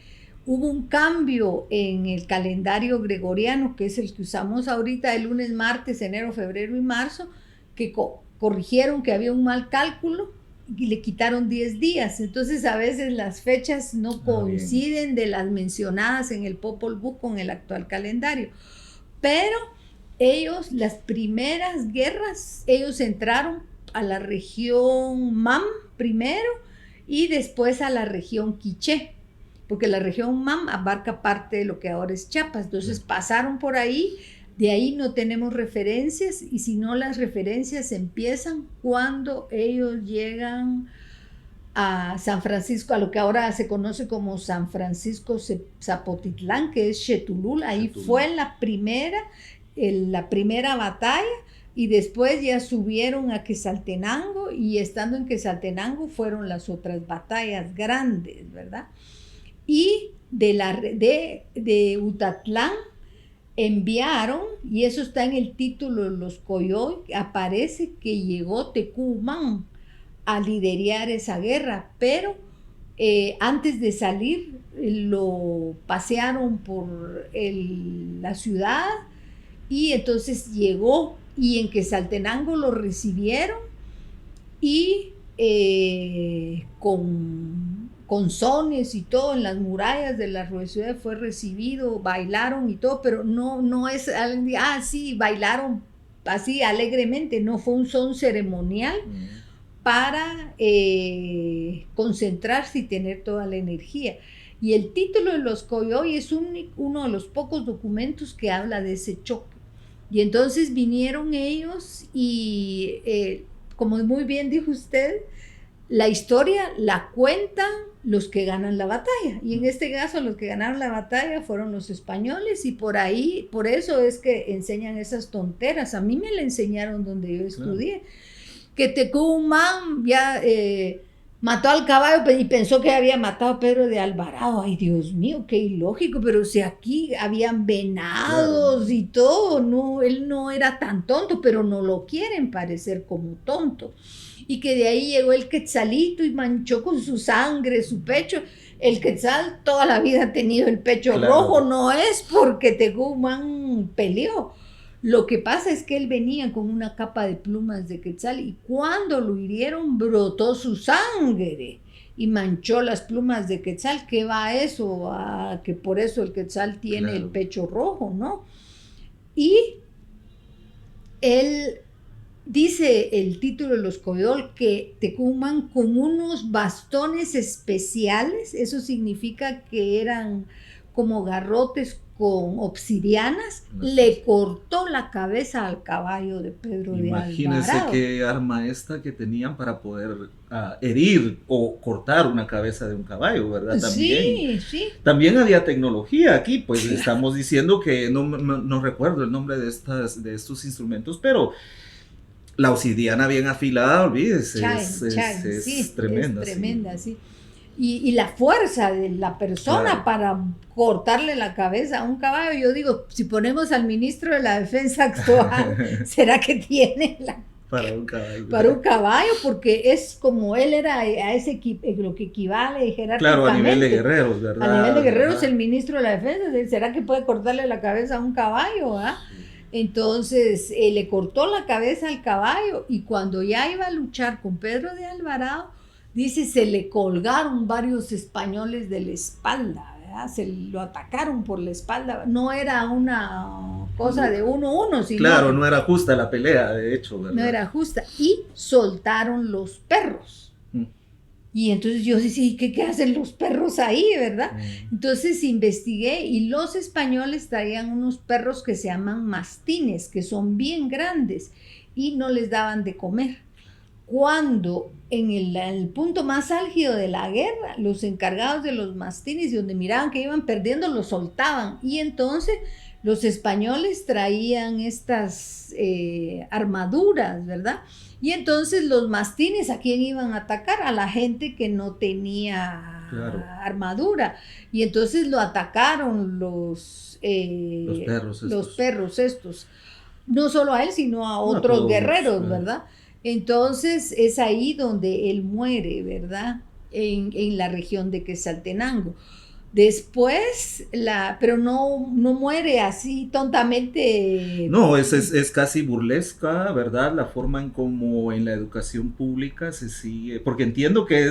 hubo un cambio en el calendario gregoriano, que es el que usamos ahorita, el lunes, martes, enero, febrero y marzo, que corrigieron que había un mal cálculo y le quitaron 10 días. Entonces a veces las fechas no coinciden de las mencionadas en el Popol Vuh con el actual calendario. Pero ellos, las primeras guerras, ellos entraron a la región Mam primero y después a la región Quiché, porque la región Mam abarca parte de lo que ahora es Chiapas. Entonces pasaron por ahí, de ahí no tenemos referencias, y si no, las referencias empiezan cuando ellos llegan a San Francisco, a lo que ahora se conoce como San Francisco Zapotitlán, que es Chetulul. Ahí fue la primera batalla, y después ya subieron a Quetzaltenango, y estando en Quetzaltenango fueron las otras batallas grandes, ¿verdad? Y de Utatlán enviaron, y eso está en el título de los Coyoy, aparece que llegó Tecumán a liderar esa guerra, pero antes de salir lo pasearon por la ciudad, y entonces llegó, y en Quetzaltenango lo recibieron, y con sones y todo, en las murallas de la ciudad fue recibido, bailaron y todo, pero no es, sí, bailaron así alegremente, no fue un son ceremonial para concentrarse y tener toda la energía. Y el título de los Coyoy es uno de los pocos documentos que habla de ese choque. Y entonces vinieron ellos y, como muy bien dijo usted, la historia la cuentan los que ganan la batalla, y en este caso los que ganaron la batalla fueron los españoles, y por eso es que enseñan esas tonteras. A mí me la enseñaron donde yo estudié, que Tecumán ya mató al caballo y pensó que había matado a Pedro de Alvarado. Ay, Dios mío, qué ilógico, pero si aquí habían venados y todo, no, él no era tan tonto, pero no lo quieren parecer como tonto. Y que de ahí llegó el Quetzalito y manchó con su sangre su pecho. El Quetzal toda la vida ha tenido el pecho rojo, no es porque Tecumán peleó. Lo que pasa es que él venía con una capa de plumas de Quetzal, y cuando lo hirieron brotó su sangre. y manchó las plumas de Quetzal. ¿Qué va a eso? A que por eso el Quetzal tiene el pecho rojo, ¿no? Y él dice el título de los Coyol que Tecumán con unos bastones especiales, eso significa que eran como garrotes con obsidianas, le cortó la cabeza al caballo de Pedro de Alvarado. Imagínense qué arma esta que tenían para poder herir o cortar una cabeza de un caballo, ¿verdad? También, sí. También había tecnología aquí, pues estamos diciendo que no recuerdo el nombre de estos instrumentos, pero la obsidiana bien afilada, olvídese, es tremenda. Es tremenda, sí. Y la fuerza de la persona para cortarle la cabeza a un caballo. Yo digo, si ponemos al ministro de la Defensa actual, ¿será que tiene para un caballo? Para un caballo, porque es como él era a ese lo que equivale jerárquicamente. Claro, a nivel de guerreros, ¿verdad? A nivel de guerreros, el ministro de la Defensa, ¿será que puede cortarle la cabeza a un caballo? Entonces le cortó la cabeza al caballo, y cuando ya iba a luchar con Pedro de Alvarado, dice, se le colgaron varios españoles de la espalda, ¿verdad? Se lo atacaron por la espalda. No era una cosa de 1-1, sino... Claro, no era justa la pelea, de hecho, ¿verdad? No era justa. Y soltaron los perros. Y entonces yo decía, ¿qué hacen los perros ahí, verdad? Entonces investigué, y los españoles traían unos perros que se llaman mastines, que son bien grandes, y no les daban de comer. Cuando en el punto más álgido de la guerra, los encargados de los mastines, y donde miraban que iban perdiendo, los soltaban. Y entonces los españoles traían estas armaduras, ¿verdad? Y entonces los mastines, ¿a quién iban a atacar? A la gente que no tenía armadura. Y entonces lo atacaron los perros estos. No solo a él, sino a otros guerreros, ¿verdad? Entonces es ahí donde él muere, ¿verdad? En la región de Quetzaltenango. Después, pero no muere así tontamente. No, es casi burlesca, ¿verdad? La forma en cómo en la educación pública se sigue, porque entiendo que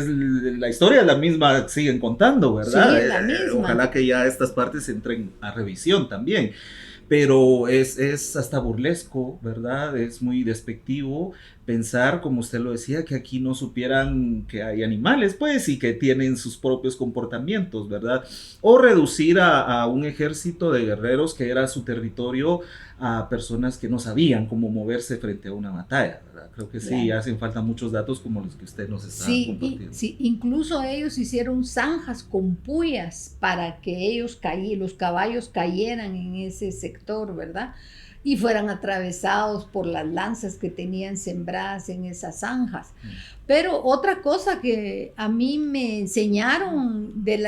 la historia es la misma, siguen contando, ¿verdad? Sí, es la misma. Ojalá que ya estas partes entren a revisión también. Pero es hasta burlesco, ¿verdad? Es muy despectivo pensar, como usted lo decía, que aquí no supieran que hay animales, pues, y que tienen sus propios comportamientos, ¿verdad? O reducir a un ejército de guerreros que era su territorio a personas que no sabían cómo moverse frente a una batalla, ¿verdad? Creo que sí, hacen falta muchos datos como los que usted nos está compartiendo. Sí, incluso ellos hicieron zanjas con puyas para que los caballos cayeran en ese sector, ¿verdad? Y fueran atravesados por las lanzas que tenían sembradas en esas zanjas. Pero otra cosa que a mí me enseñaron de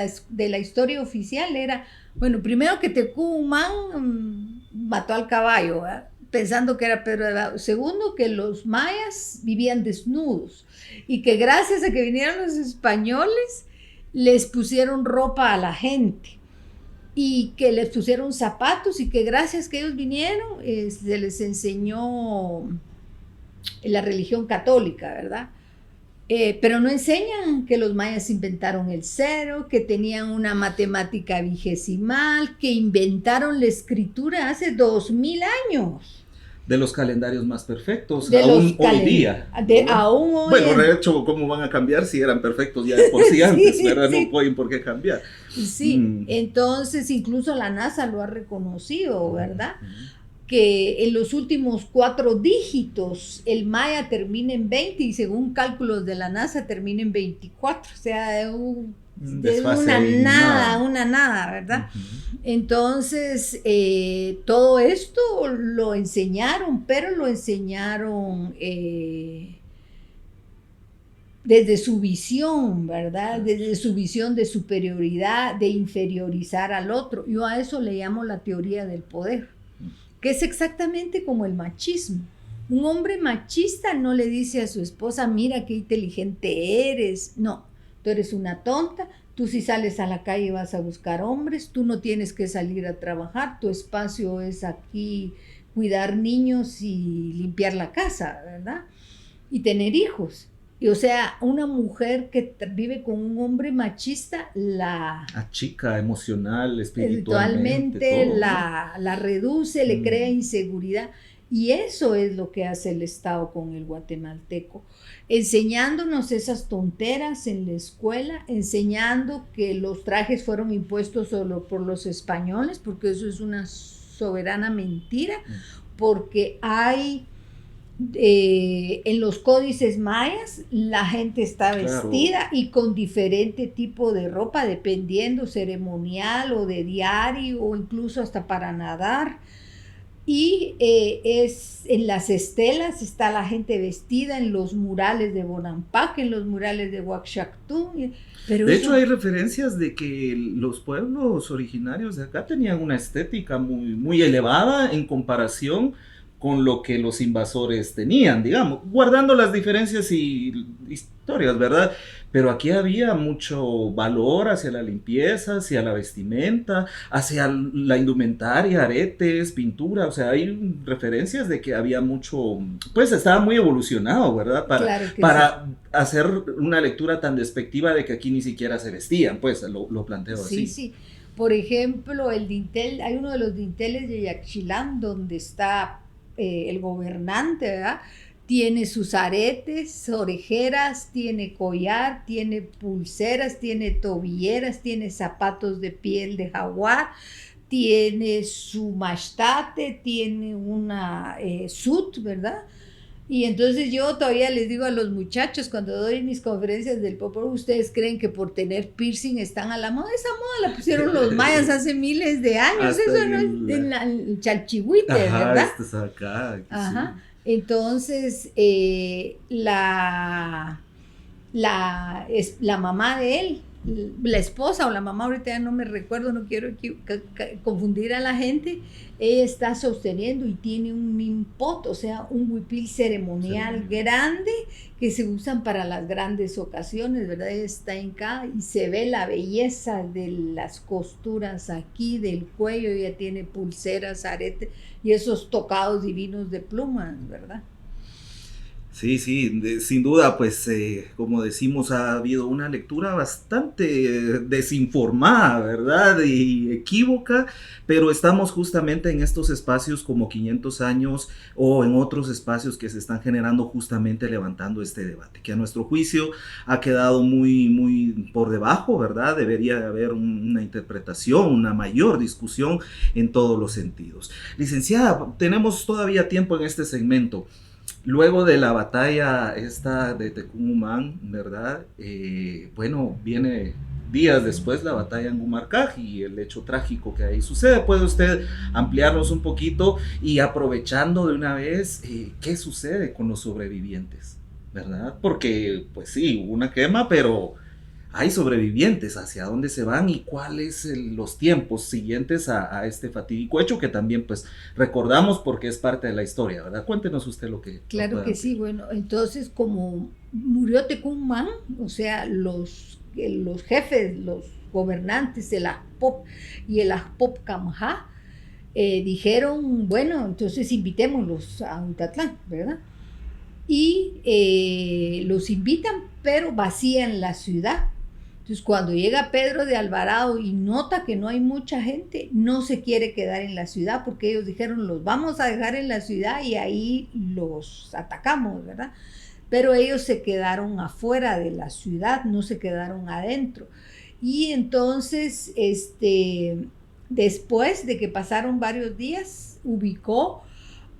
la historia oficial era, bueno, primero que Tecumán mató al caballo, ¿verdad? Pensando que era Pedro de Alvarado. Segundo, que los mayas vivían desnudos, y que gracias a que vinieron los españoles les pusieron ropa a la gente, y que les pusieron zapatos, y que gracias que ellos vinieron se les enseñó la religión católica, ¿verdad? Pero no enseñan que los mayas inventaron el cero, que tenían una matemática vigesimal, que inventaron la escritura hace 2000 años. De los calendarios más perfectos, aún hoy día. Aún hoy. Bueno, de hecho, ¿cómo van a cambiar si eran perfectos ya de por sí antes, ¿verdad? Sí. No pueden por qué cambiar. Sí, entonces incluso la NASA lo ha reconocido, ¿verdad? Que en los últimos 4 dígitos el maya termina en 20, y según cálculos de la NASA termina en 24, o sea, de una nada, ¿verdad? Entonces, todo esto lo enseñaron, pero lo enseñaron desde su visión, ¿verdad? Desde su visión de superioridad, de inferiorizar al otro. Yo a eso le llamo la teoría del poder, que es exactamente como el machismo. Un hombre machista no le dice a su esposa, mira qué inteligente eres. No, tú eres una tonta, tú si sales a la calle vas a buscar hombres, tú no tienes que salir a trabajar, tu espacio es aquí cuidar niños y limpiar la casa, ¿verdad? Y tener hijos. Y o sea, una mujer que vive con un hombre machista, la Achica emocional, espiritualmente, espiritualmente todo, ¿no? la reduce, le crea Mm, inseguridad. Y eso es lo que hace el Estado con el guatemalteco, enseñándonos esas tonteras en la escuela, enseñando que los trajes fueron impuestos solo por los españoles, porque eso es una soberana mentira, mm, porque hay en los códices mayas la gente está claro. vestida y con diferente tipo de ropa, dependiendo ceremonial o de diario o incluso hasta para nadar. Y es en las estelas está la gente vestida en los murales de Bonampak, en los murales de Huacachactún, pero De hecho, eso, hay referencias de que los pueblos originarios de acá tenían una estética muy, muy elevada en comparación con lo que los invasores tenían, digamos, guardando las diferencias y historias, ¿verdad? Pero aquí había mucho valor hacia la limpieza, hacia la vestimenta, hacia la indumentaria, aretes, pintura, o sea, hay referencias de que había mucho, pues estaba muy evolucionado, ¿verdad? claro que sí. Para hacer una lectura tan despectiva de que aquí ni siquiera se vestían, pues lo planteo Sí, así. sí. Por ejemplo, el dintel, hay uno de los dinteles de Yaxchilán donde está el gobernante, ¿verdad? Tiene sus aretes, orejeras, tiene collar, tiene pulseras, tiene tobilleras, tiene zapatos de piel de jaguar, tiene su machtate, tiene una sut, ¿verdad? Y entonces yo todavía les digo a los muchachos cuando doy mis conferencias del popolo, ustedes creen que por tener piercing están a la moda. Esa moda la pusieron los mayas hace miles de años, Hasta eso en no es en el... el chalchihuite, Ajá, ¿verdad? este es acá, aquí Ajá. sí. Entonces, la mamá de él, la esposa o la mamá, ahorita ya no me recuerdo, no quiero confundir a la gente, ella está sosteniendo y tiene un mimpot, o sea, un huipil ceremonial Ceremonial. grande que se usan para las grandes ocasiones, ¿verdad? Ella está hincada y se ve la belleza de las costuras aquí, del cuello, ella tiene pulseras, aretes y esos tocados divinos de plumas, ¿verdad? Sí, sí, sin duda, pues como decimos, ha habido una lectura bastante desinformada, ¿verdad? Y equívoca, pero estamos justamente en estos espacios como 500 años o en otros espacios que se están generando justamente levantando este debate, que a nuestro juicio ha quedado muy, muy por debajo, ¿verdad? Debería haber una interpretación, una mayor discusión en todos los sentidos. Licenciada, tenemos todavía tiempo en este segmento. Luego de la batalla esta de Tecumumán, ¿verdad? Bueno, viene días después la batalla en Gumarcaj y el hecho trágico que ahí sucede. ¿Puede usted ampliarnos un poquito y aprovechando de una vez qué sucede con los sobrevivientes, ¿verdad? Porque, pues sí, hubo una quema, pero hay sobrevivientes, hacia dónde se van y cuáles los tiempos siguientes a este fatídico hecho que también pues recordamos porque es parte de la historia, ¿verdad? Cuéntenos usted lo que nos Claro pueda que ampliar. sí, bueno, entonces como murió Tecumán, o sea, los jefes, los gobernantes, el AJPOP y el AJPOP Camajá, dijeron, bueno, entonces invitémoslos a Untatlán, ¿verdad? Y los invitan, pero vacían la ciudad. Entonces, cuando llega Pedro de Alvarado y nota que no hay mucha gente, no se quiere quedar en la ciudad porque ellos dijeron, los vamos a dejar en la ciudad y ahí los atacamos, ¿verdad? Pero ellos se quedaron afuera de la ciudad, no se quedaron adentro. Y entonces, después de que pasaron varios días, ubicó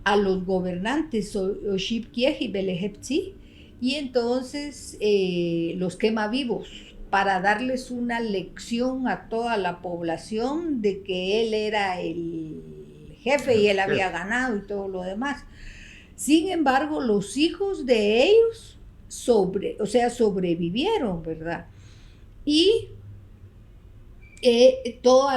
a los gobernantes Oship Kieh y Belehepzi y entonces los quema vivos para darles una lección a toda la población de que él era el jefe y él había ganado y todo lo demás. Sin embargo, los hijos de ellos sobrevivieron, ¿verdad? Y toda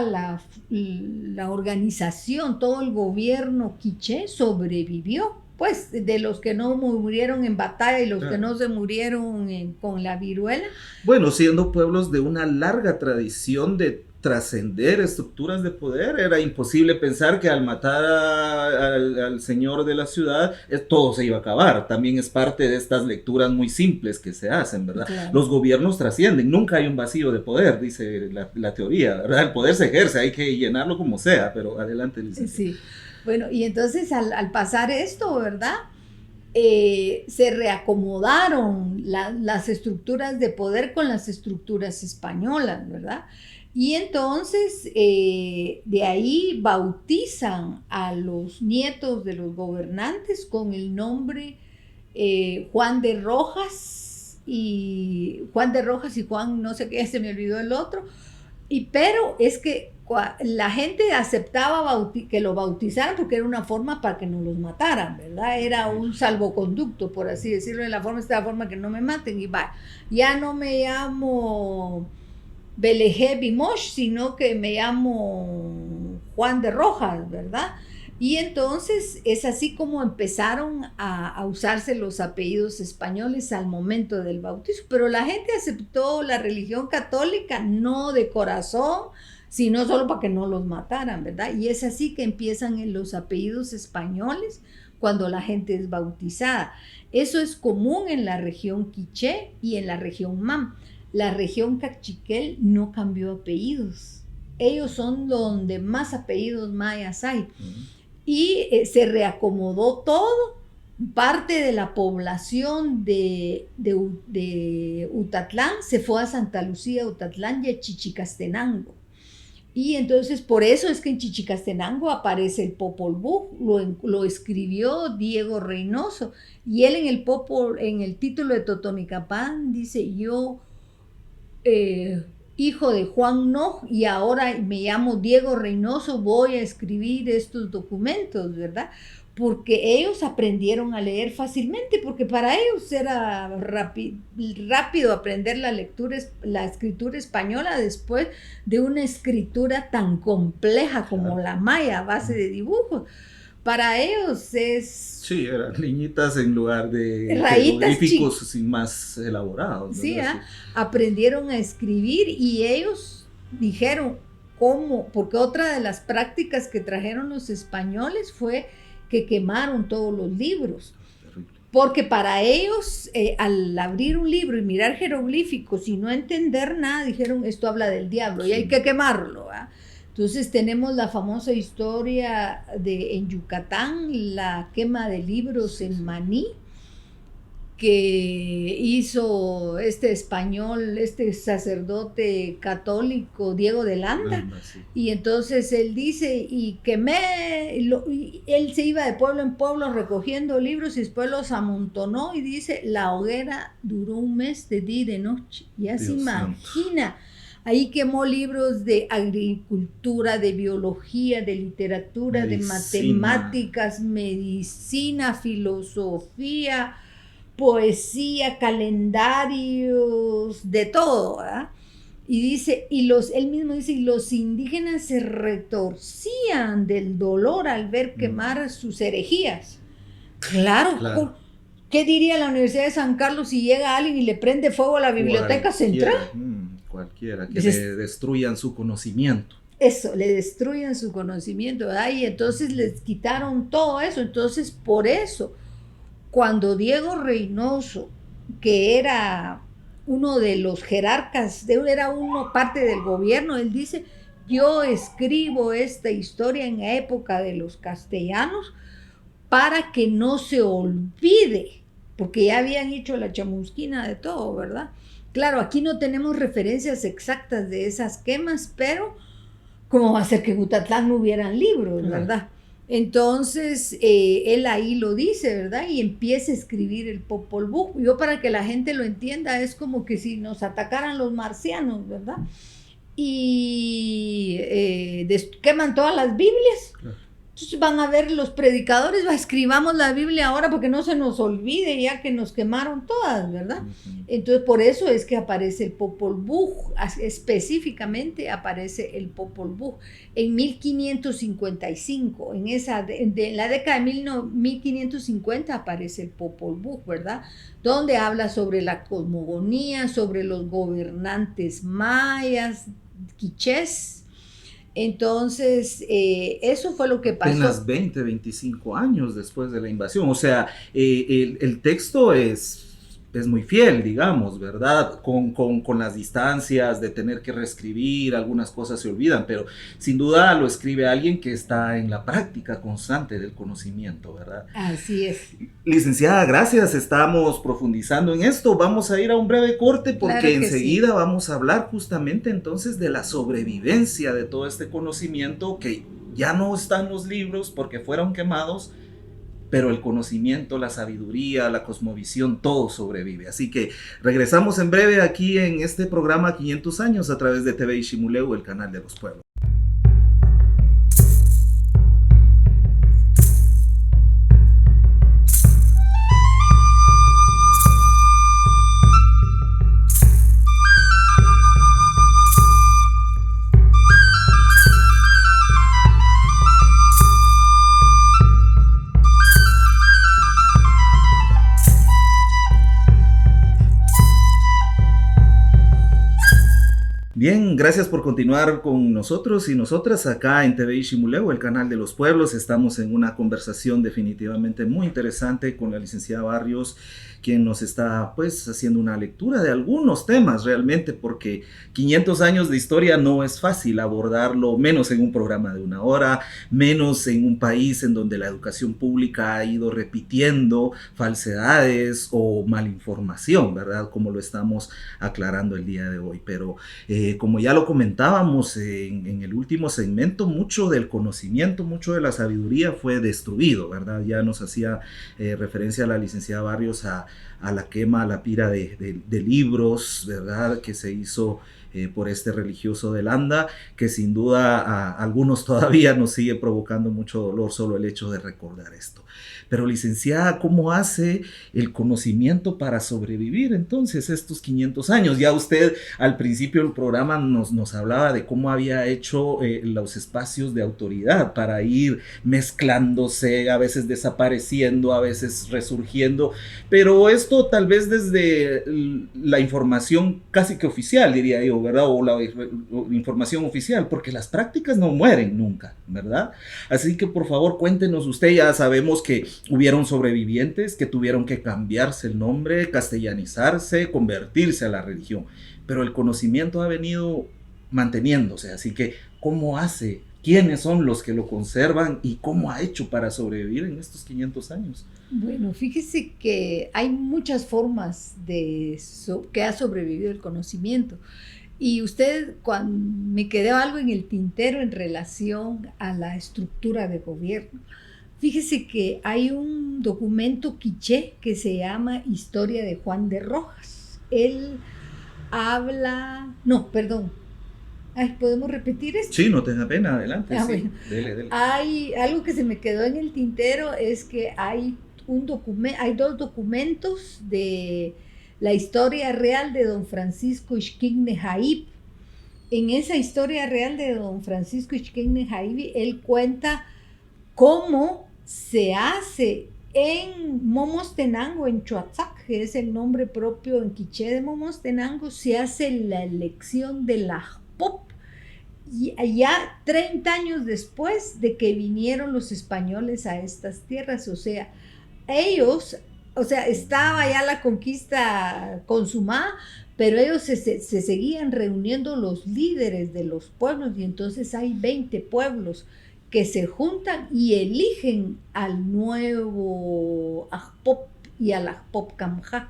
la organización, todo el gobierno quiché sobrevivió, pues de los que no murieron en batalla y los que Claro. no se murieron con la viruela. Bueno, siendo pueblos de una larga tradición de trascender estructuras de poder. Era imposible pensar que al matar al señor de la ciudad todo se iba a acabar. También es parte de estas lecturas muy simples que se hacen, ¿verdad? Claro. Los gobiernos trascienden, nunca hay un vacío de poder, dice la teoría, ¿verdad? El poder se ejerce, hay que llenarlo como sea, pero adelante, licenciada. Sí, bueno, y entonces al pasar esto, ¿verdad? Se reacomodaron las estructuras de poder con las estructuras españolas, ¿verdad? Y entonces de ahí bautizan a los nietos de los gobernantes con el nombre Juan de Rojas y Juan no sé qué, se me olvidó el otro. Pero es que la gente aceptaba que lo bautizaran porque era una forma para que no los mataran, ¿verdad? Era un salvoconducto, por así decirlo, de la forma que no me maten y va. Ya no me llamo Belejé Bimosh, sino que me llamo Juan de Rojas, ¿verdad? Y entonces es así como empezaron a usarse los apellidos españoles al momento del bautizo, pero la gente aceptó la religión católica no de corazón, sino solo para que no los mataran, ¿verdad? Y es así que empiezan los apellidos españoles cuando la gente es bautizada. Eso es común en la región quiché y en la región mam. La región cachiquel no cambió apellidos. Ellos son donde más apellidos mayas hay. Y se reacomodó todo. Parte de la población de Utatlán se fue a Santa Lucía, Utatlán y a Chichicastenango. Y entonces por eso es que en Chichicastenango aparece el Popol Vuh, lo escribió Diego Reynoso. Y él en el título de Totonicapán dice: yo, hijo de Juan Noj, y ahora me llamo Diego Reynoso, voy a escribir estos documentos, ¿verdad? Porque ellos aprendieron a leer fácilmente, porque para ellos era rápido aprender la escritura española después de una escritura tan compleja como la maya, a base de dibujos. Para ellos es... Sí, eran liñitas en lugar de jeroglíficos más elaborados. Sí, aprendieron a escribir y ellos dijeron cómo, porque otra de las prácticas que trajeron los españoles fue que quemaron todos los libros. Porque para ellos, al abrir un libro y mirar jeroglíficos y no entender nada, dijeron, esto habla del diablo, sí, y hay que quemarlo, ¿verdad? Entonces tenemos la famosa historia en Yucatán, la quema de libros en Maní, que hizo este sacerdote católico, Diego de Landa, sí. Y entonces él dice, y él se iba de pueblo en pueblo recogiendo libros y después los amontonó y dice, la hoguera duró un mes de día y de noche, ya se imagina. Ahí quemó libros de agricultura, de biología, de literatura, medicina, de matemáticas, medicina, filosofía, poesía, calendarios, de todo, ¿verdad? Y dice, él mismo dice, y los indígenas se retorcían del dolor al ver quemar sus herejías. Claro. ¿Qué diría la Universidad de San Carlos si llega alguien y le prende fuego a la biblioteca central? Cualquiera, que le destruyan su conocimiento. Eso, le destruyan su conocimiento, ¿verdad? Y entonces les quitaron todo eso. Entonces, por eso, cuando Diego Reynoso, que era uno de los jerarcas, era parte del gobierno, él dice, yo escribo esta historia en la época de los castellanos para que no se olvide, porque ya habían hecho la chamusquina de todo, ¿verdad? Claro, aquí no tenemos referencias exactas de esas quemas, pero ¿cómo va a ser que en Utatlán no hubieran libros, verdad? Entonces, él ahí lo dice, ¿verdad? Y empieza a escribir el Popol Vuh. Yo, para que la gente lo entienda, es como que si nos atacaran los marcianos, ¿verdad? Y queman todas las Biblias. Claro. Entonces van a ver los predicadores, escribamos la Biblia ahora porque no se nos olvide ya que nos quemaron todas, ¿verdad? Entonces por eso es que aparece el Popol Vuh, específicamente aparece el Popol Vuh en 1555, en la década de 1550 aparece el Popol Vuh, ¿verdad? Donde habla sobre la cosmogonía, sobre los gobernantes mayas, quichés. Entonces, eso fue lo que pasó. Apenas 20, 25 años después de la invasión. O sea, el texto es muy fiel, digamos, ¿verdad? Con las distancias de tener que reescribir, algunas cosas se olvidan, pero sin duda lo escribe alguien que está en la práctica constante del conocimiento, ¿verdad? Así es. Licenciada, gracias. Estamos profundizando en esto. Vamos a ir a un breve corte porque Claro que enseguida sí. vamos a hablar justamente entonces de la sobrevivencia de todo este conocimiento que ya no está en los libros porque fueron quemados, pero el conocimiento, la sabiduría, la cosmovisión, todo sobrevive. Así que regresamos en breve aquí en este programa 500 años a través de TV Ishimuleu, el canal de los pueblos. Bien, gracias por continuar con nosotros y nosotras acá en TV Ishimuleu, el canal de los pueblos. Estamos en una conversación definitivamente muy interesante con la licenciada Barrios, quien nos está pues haciendo una lectura de algunos temas realmente, porque 500 años de historia no es fácil abordarlo, menos en un programa de una hora, menos en un país en donde la educación pública ha ido repitiendo falsedades o malinformación, ¿verdad? Como lo estamos aclarando el día de hoy. Pero como ya lo comentábamos en el último segmento, mucho del conocimiento, mucho de la sabiduría fue destruido, ¿verdad? Ya nos hacía referencia a la licenciada Barrios a la quema, a la pira de libros, ¿verdad? Que se hizo por este religioso de Landa, que sin duda a algunos todavía nos sigue provocando mucho dolor solo el hecho de recordar esto. Pero licenciada, ¿cómo hace el conocimiento para sobrevivir entonces estos 500 años? Ya usted al principio del programa nos hablaba de cómo había hecho los espacios de autoridad para ir mezclándose, a veces desapareciendo, a veces resurgiendo, pero esto tal vez desde la información casi que oficial, diría yo, ¿verdad? O la información oficial, porque las prácticas no mueren nunca, ¿verdad? Así que por favor cuéntenos usted. Ya sabemos que hubieron sobrevivientes que tuvieron que cambiarse el nombre, castellanizarse, convertirse a la religión, pero el conocimiento ha venido manteniéndose. Así que ¿cómo hace? ¿Quiénes son los que lo conservan y cómo ha hecho para sobrevivir en estos 500 años? Bueno, fíjese que hay muchas formas que ha sobrevivido el conocimiento. Y usted, cuando me quedó algo en el tintero en relación a la estructura de gobierno, fíjese que hay un documento quiché que se llama Historia de Juan de Rojas. Él habla, no, perdón. Ay, ¿podemos repetir esto? Sí, no tenga pena, adelante. Sí, Bueno. dele. Hay algo que se me quedó en el tintero, es que hay dos documentos de la historia real de don Francisco Ixquigne Jaib. En esa historia real de don Francisco Ixquigne Jaib, él cuenta cómo se hace en Momostenango, en Chuatzac, que es el nombre propio en quiché de Momostenango, se hace la elección de la Pop, y ya 30 años después de que vinieron los españoles a estas tierras. O sea, ellos, estaba ya la conquista consumada, pero ellos se seguían reuniendo los líderes de los pueblos, y entonces hay 20 pueblos que se juntan y eligen al nuevo Ajpop y al Ajpop Camjá.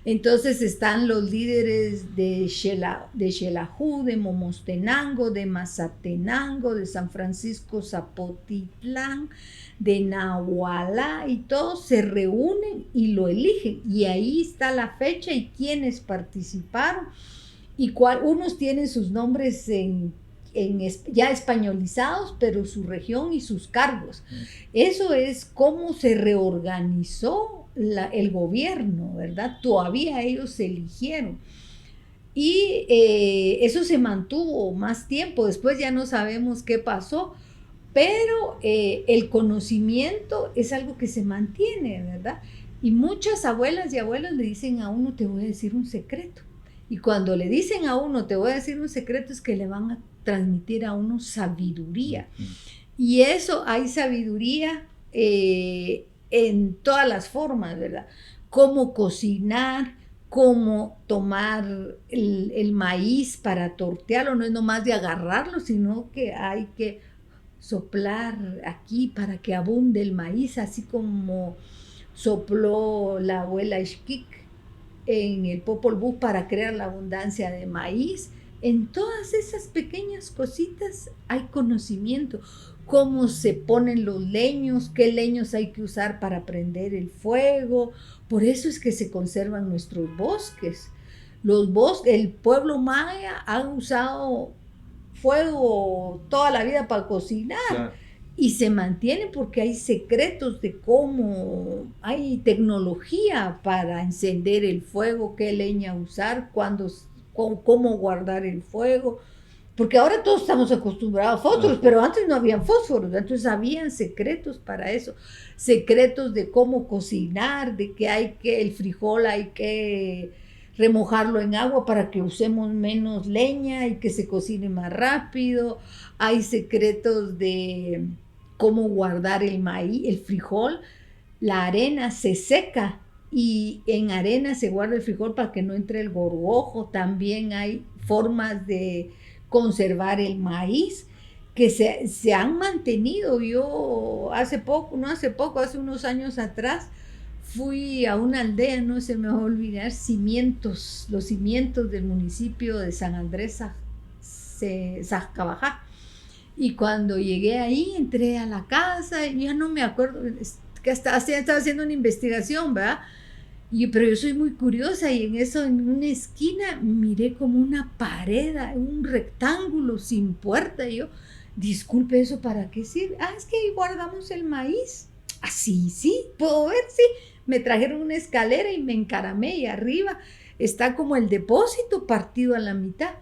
Entonces están los líderes de Xelajú, de Momostenango, de Mazatenango, de San Francisco Zapotitlán, de Nahualá, y todos se reúnen y lo eligen. Y ahí está la fecha y quiénes participaron. Y unos tienen sus nombres ya españolizados, pero su región y sus cargos. Eso es cómo se reorganizó el gobierno, ¿verdad? Todavía ellos se eligieron. Y eso se mantuvo más tiempo. Después ya no sabemos qué pasó, pero el conocimiento es algo que se mantiene, ¿verdad? Y muchas abuelas y abuelos le dicen a uno: te voy a decir un secreto. Y cuando le dicen a uno, te voy a decir un secreto, es que le van a transmitir a uno sabiduría. Y eso, hay sabiduría en todas las formas, ¿verdad? Cómo cocinar, cómo tomar el maíz para tortearlo, no es nomás de agarrarlo, sino que hay que soplar aquí para que abunde el maíz, así como sopló la abuela Ixquic en el Popol Vuh para crear la abundancia de maíz. En todas esas pequeñas cositas hay conocimiento. Cómo se ponen los leños, qué leños hay que usar para prender el fuego. Por eso es que se conservan nuestros bosques. El pueblo maya ha usado fuego toda la vida para cocinar. Claro. Y se mantiene porque hay secretos de cómo, hay tecnología para encender el fuego, qué leña usar, cómo guardar el fuego. Porque ahora todos estamos acostumbrados a fósforos, pero antes no habían fósforos, entonces habían secretos para eso, secretos de cómo cocinar, de que el frijol hay que remojarlo en agua para que usemos menos leña y que se cocine más rápido. Hay secretos de cómo guardar el maíz, el frijol. La arena se seca y en arena se guarda el frijol para que no entre el gorgojo. También hay formas de conservar el maíz que se han mantenido. Yo hace unos años atrás, fui a una aldea, no se me va a olvidar, los cimientos del municipio de San Andrés Sajcabajá. Y cuando llegué ahí, entré a la casa, y ya no me acuerdo, que estaba haciendo una investigación, ¿verdad? Pero yo soy muy curiosa y en una esquina miré como una pared, un rectángulo sin puerta. Y yo, disculpe, ¿eso para qué sirve? Es que ahí guardamos el maíz. Sí, puedo ver, sí. Me trajeron una escalera y me encaramé y arriba está como el depósito partido a la mitad.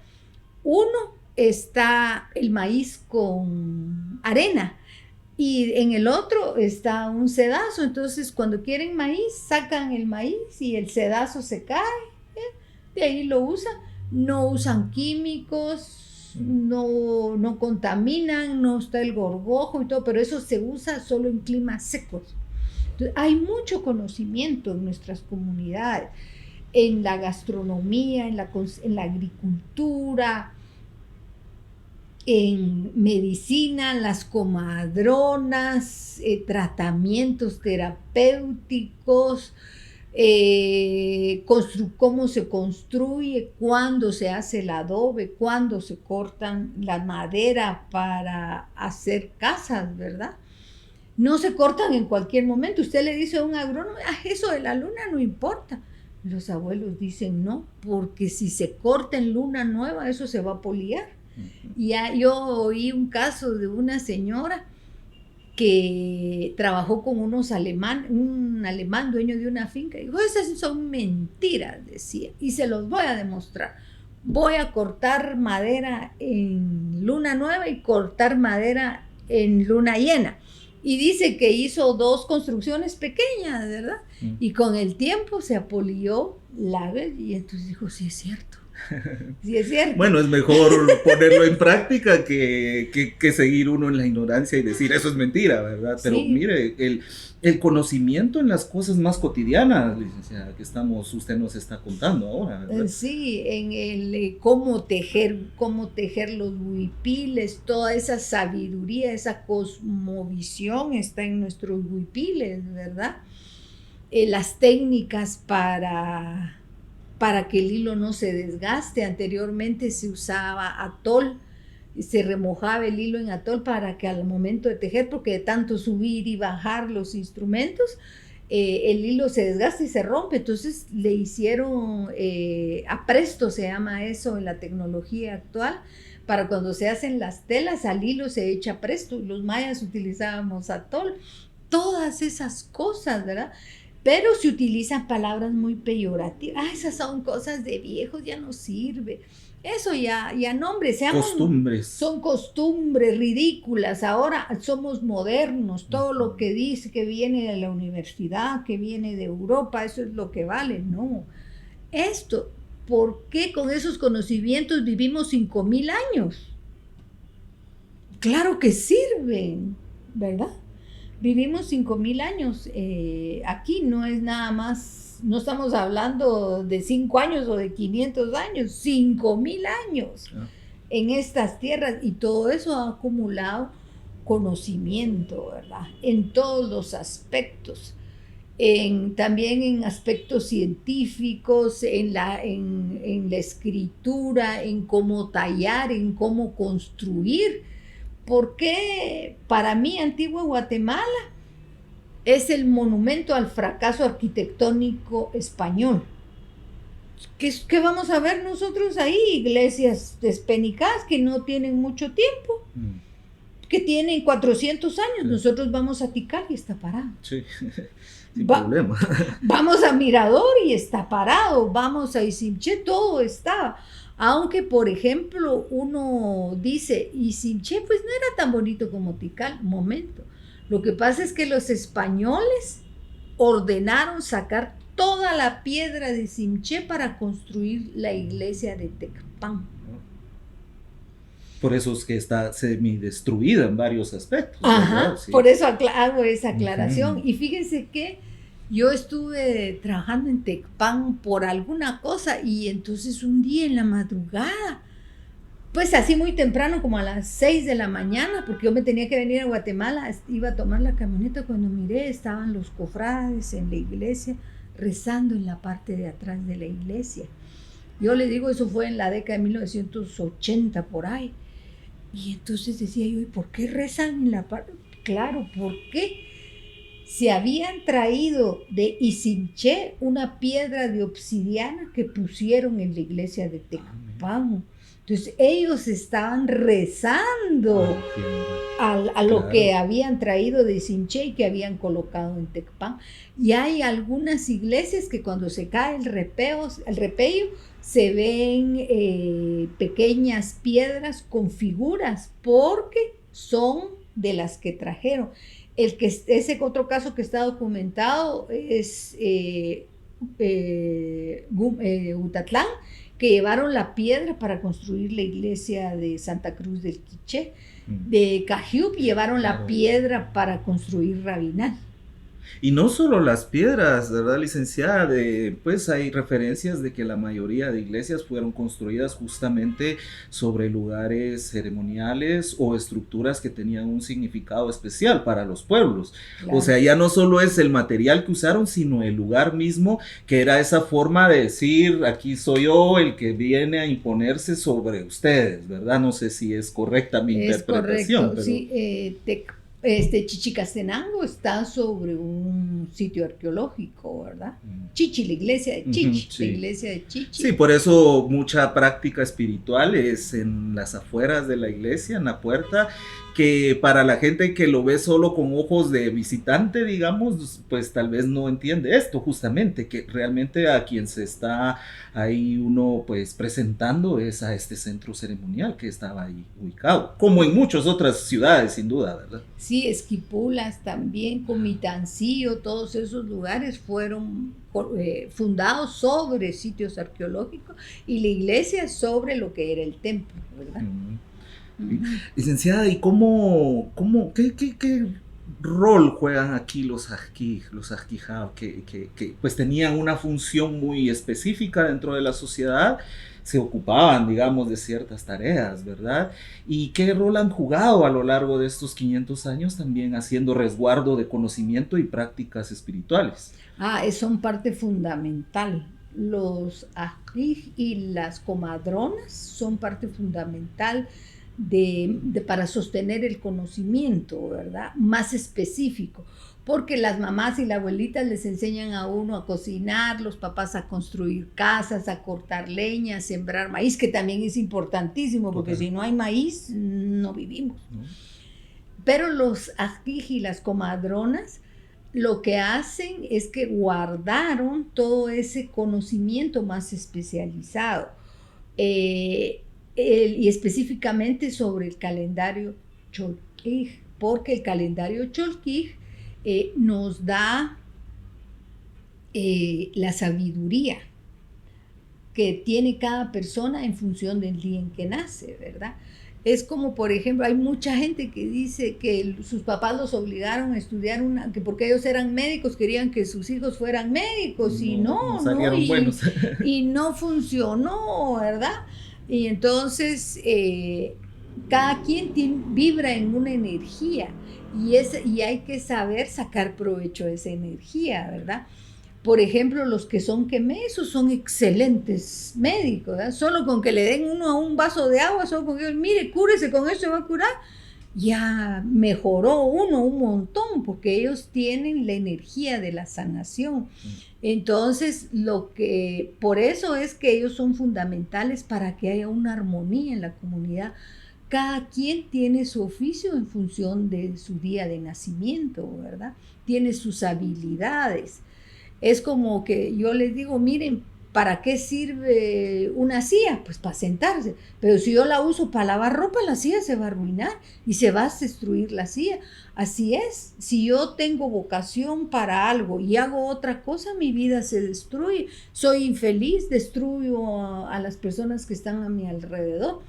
Uno está el maíz con arena y en el otro está un sedazo. Entonces cuando quieren maíz, sacan el maíz y el sedazo se cae, de ahí lo usan. No usan químicos, no contaminan, no está el gorgojo y todo, pero eso se usa solo en climas secos. Entonces, hay mucho conocimiento en nuestras comunidades, en la gastronomía, en la agricultura, en medicina, las comadronas, tratamientos terapéuticos, cómo se construye, cuándo se hace el adobe, cuándo se cortan la madera para hacer casas, ¿verdad? No se cortan en cualquier momento. Usted le dice a un agrónomo, eso de la luna no importa. Los abuelos dicen no, porque si se corta en luna nueva, eso se va a poliar. Ya yo oí un caso de una señora que trabajó con un alemán dueño de una finca, y dijo, esas son mentiras, decía, y se los voy a demostrar. Voy a cortar madera en luna nueva y cortar madera en luna llena. Y dice que hizo 2 construcciones pequeñas, ¿verdad? Y con el tiempo se apolió y entonces dijo, sí es cierto. Sí es cierto. Bueno, es mejor ponerlo en práctica que seguir uno en la ignorancia y decir eso es mentira, ¿verdad? Pero sí. Mire, el conocimiento en las cosas más cotidianas, licenciada, que usted nos está contando ahora, ¿verdad? Sí, en el cómo tejer los huipiles, toda esa sabiduría, esa cosmovisión está en nuestros huipiles, ¿verdad? Las técnicas para que el hilo no se desgaste. Anteriormente se usaba atol, se remojaba el hilo en atol para que al momento de tejer, porque de tanto subir y bajar los instrumentos, el hilo se desgasta y se rompe. Entonces le hicieron apresto, se llama eso en la tecnología actual, para cuando se hacen las telas, al hilo se echa presto. Los mayas utilizábamos atol, todas esas cosas, ¿verdad? Pero se utilizan palabras muy peyorativas. Esas son cosas de viejos, ya no sirve. Eso ya nombre, costumbres. Son costumbres ridículas. Ahora somos modernos. Todo lo que dice que viene de la universidad, que viene de Europa, eso es lo que vale. No. Esto ¿por qué con esos conocimientos vivimos 5,000 años? Claro que sirven, ¿verdad? Vivimos 5,000 años. Aquí no es nada más, no estamos hablando de 5 años o de 500 años, 5,000 años en estas tierras, y todo eso ha acumulado conocimiento, ¿verdad? En todos los aspectos. También en aspectos científicos, en la escritura, en cómo tallar, en cómo construir. Porque para mí Antigua Guatemala es el monumento al fracaso arquitectónico español. ¿Qué vamos a ver nosotros ahí? Iglesias despenicadas que no tienen mucho tiempo, que tienen 400 años. Nosotros vamos a Tikal y está parado. Sí. Sin problema. Vamos a Mirador y está parado, vamos a Isimché, todo está. Aunque, por ejemplo, uno dice, Isimché pues no era tan bonito como Tikal. Momento. Lo que pasa es que los españoles ordenaron sacar toda la piedra de Isimché para construir la iglesia de Tecpan. Por eso es que está semidestruida en varios aspectos. Ajá, sí. Por eso hago esa aclaración. Y fíjense que yo estuve trabajando en Tecpan por alguna cosa, y entonces un día en la madrugada, pues así muy temprano, como a las 6 de la mañana, porque yo me tenía que venir a Guatemala, iba a tomar la camioneta, cuando miré estaban los cofrades en la iglesia rezando en la parte de atrás de la iglesia. Yo le digo, eso fue en la década de 1980 por ahí. Y entonces decía yo, ¿y por qué rezan en la parte? Claro, ¿por qué? Se habían traído de Isimché una piedra de obsidiana que pusieron en la iglesia de Tecpan. Entonces ellos estaban rezando a lo que habían traído de Isimché y que habían colocado en Tecpan. Y hay algunas iglesias que cuando se cae el repello, se ven pequeñas piedras con figuras, porque son de las que trajeron. Ese otro caso que está documentado es Utatlán, que llevaron la piedra para construir la iglesia de Santa Cruz del Quiché. De Cajiup llevaron la piedra para construir Rabinal. Y no solo las piedras, ¿verdad, licenciada? Pues hay referencias de que la mayoría de iglesias fueron construidas justamente sobre lugares ceremoniales o estructuras que tenían un significado especial para los pueblos. Claro. O sea, ya no solo es el material que usaron, sino el lugar mismo, que era esa forma de decir, aquí soy yo el que viene a imponerse sobre ustedes, ¿verdad? No sé si es correcta mi interpretación. Correcto, pero... sí, Chichicastenango está sobre un sitio arqueológico, ¿verdad? Chichi, la iglesia de Chichi, sí. La iglesia de Chichi. Sí, por eso mucha práctica espiritual es en las afueras de la iglesia, en la puerta, que para la gente que lo ve solo con ojos de visitante, digamos, pues tal vez no entiende esto justamente, que realmente a quien se está ahí uno pues presentando es a este centro ceremonial que estaba ahí ubicado, como en muchas otras ciudades sin duda, ¿verdad? Sí, Esquipulas también, Comitancillo, todos esos lugares fueron fundados sobre sitios arqueológicos, y la iglesia sobre lo que era el templo, ¿verdad? Licenciada, ¿y qué rol juegan aquí los ajquijá, que pues tenían una función muy específica dentro de la sociedad? Se ocupaban, digamos, de ciertas tareas, ¿verdad? ¿Y qué rol han jugado a lo largo de estos 500 años también haciendo resguardo de conocimiento y prácticas espirituales? Son parte fundamental. Los ajquij y las comadronas son parte fundamental para sostener el conocimiento, ¿verdad? Más específico, porque las mamás y las abuelitas les enseñan a uno a cocinar, los papás a construir casas, a cortar leña, a sembrar maíz, que también es importantísimo, porque si no hay maíz, no vivimos. ¿No? Pero los ajquij y las comadronas lo que hacen es que guardaron todo ese conocimiento más especializado. Y específicamente sobre el calendario Cholquij, porque el calendario Cholquij nos da la sabiduría que tiene cada persona en función del día en que nace, ¿verdad? Es como, por ejemplo, hay mucha gente que dice que sus papás los obligaron a estudiar que porque ellos eran médicos, querían que sus hijos fueran médicos, y no, salieron buenos. y no funcionó, ¿verdad? Y entonces cada quien vibra en una energía y hay que saber sacar provecho de esa energía, ¿verdad? Por ejemplo, los que son quemesos son excelentes médicos, ¿verdad? Solo con que le den uno un vaso de agua, solo con que, mire, cúrese con eso, se va a curar, ya mejoró uno un montón, porque ellos tienen la energía de la sanación. Entonces, por eso es que ellos son fundamentales para que haya una armonía en la comunidad. Cada quien tiene su oficio en función de su día de nacimiento, ¿verdad? Tiene sus habilidades. Es como que yo les digo, miren, ¿para qué sirve una silla? Pues para sentarse. Pero si yo la uso para lavar ropa, la silla se va a arruinar y se va a destruir la silla. Así es, si yo tengo vocación para algo y hago otra cosa, mi vida se destruye. Soy infeliz, destruyo a las personas que están a mi alrededor.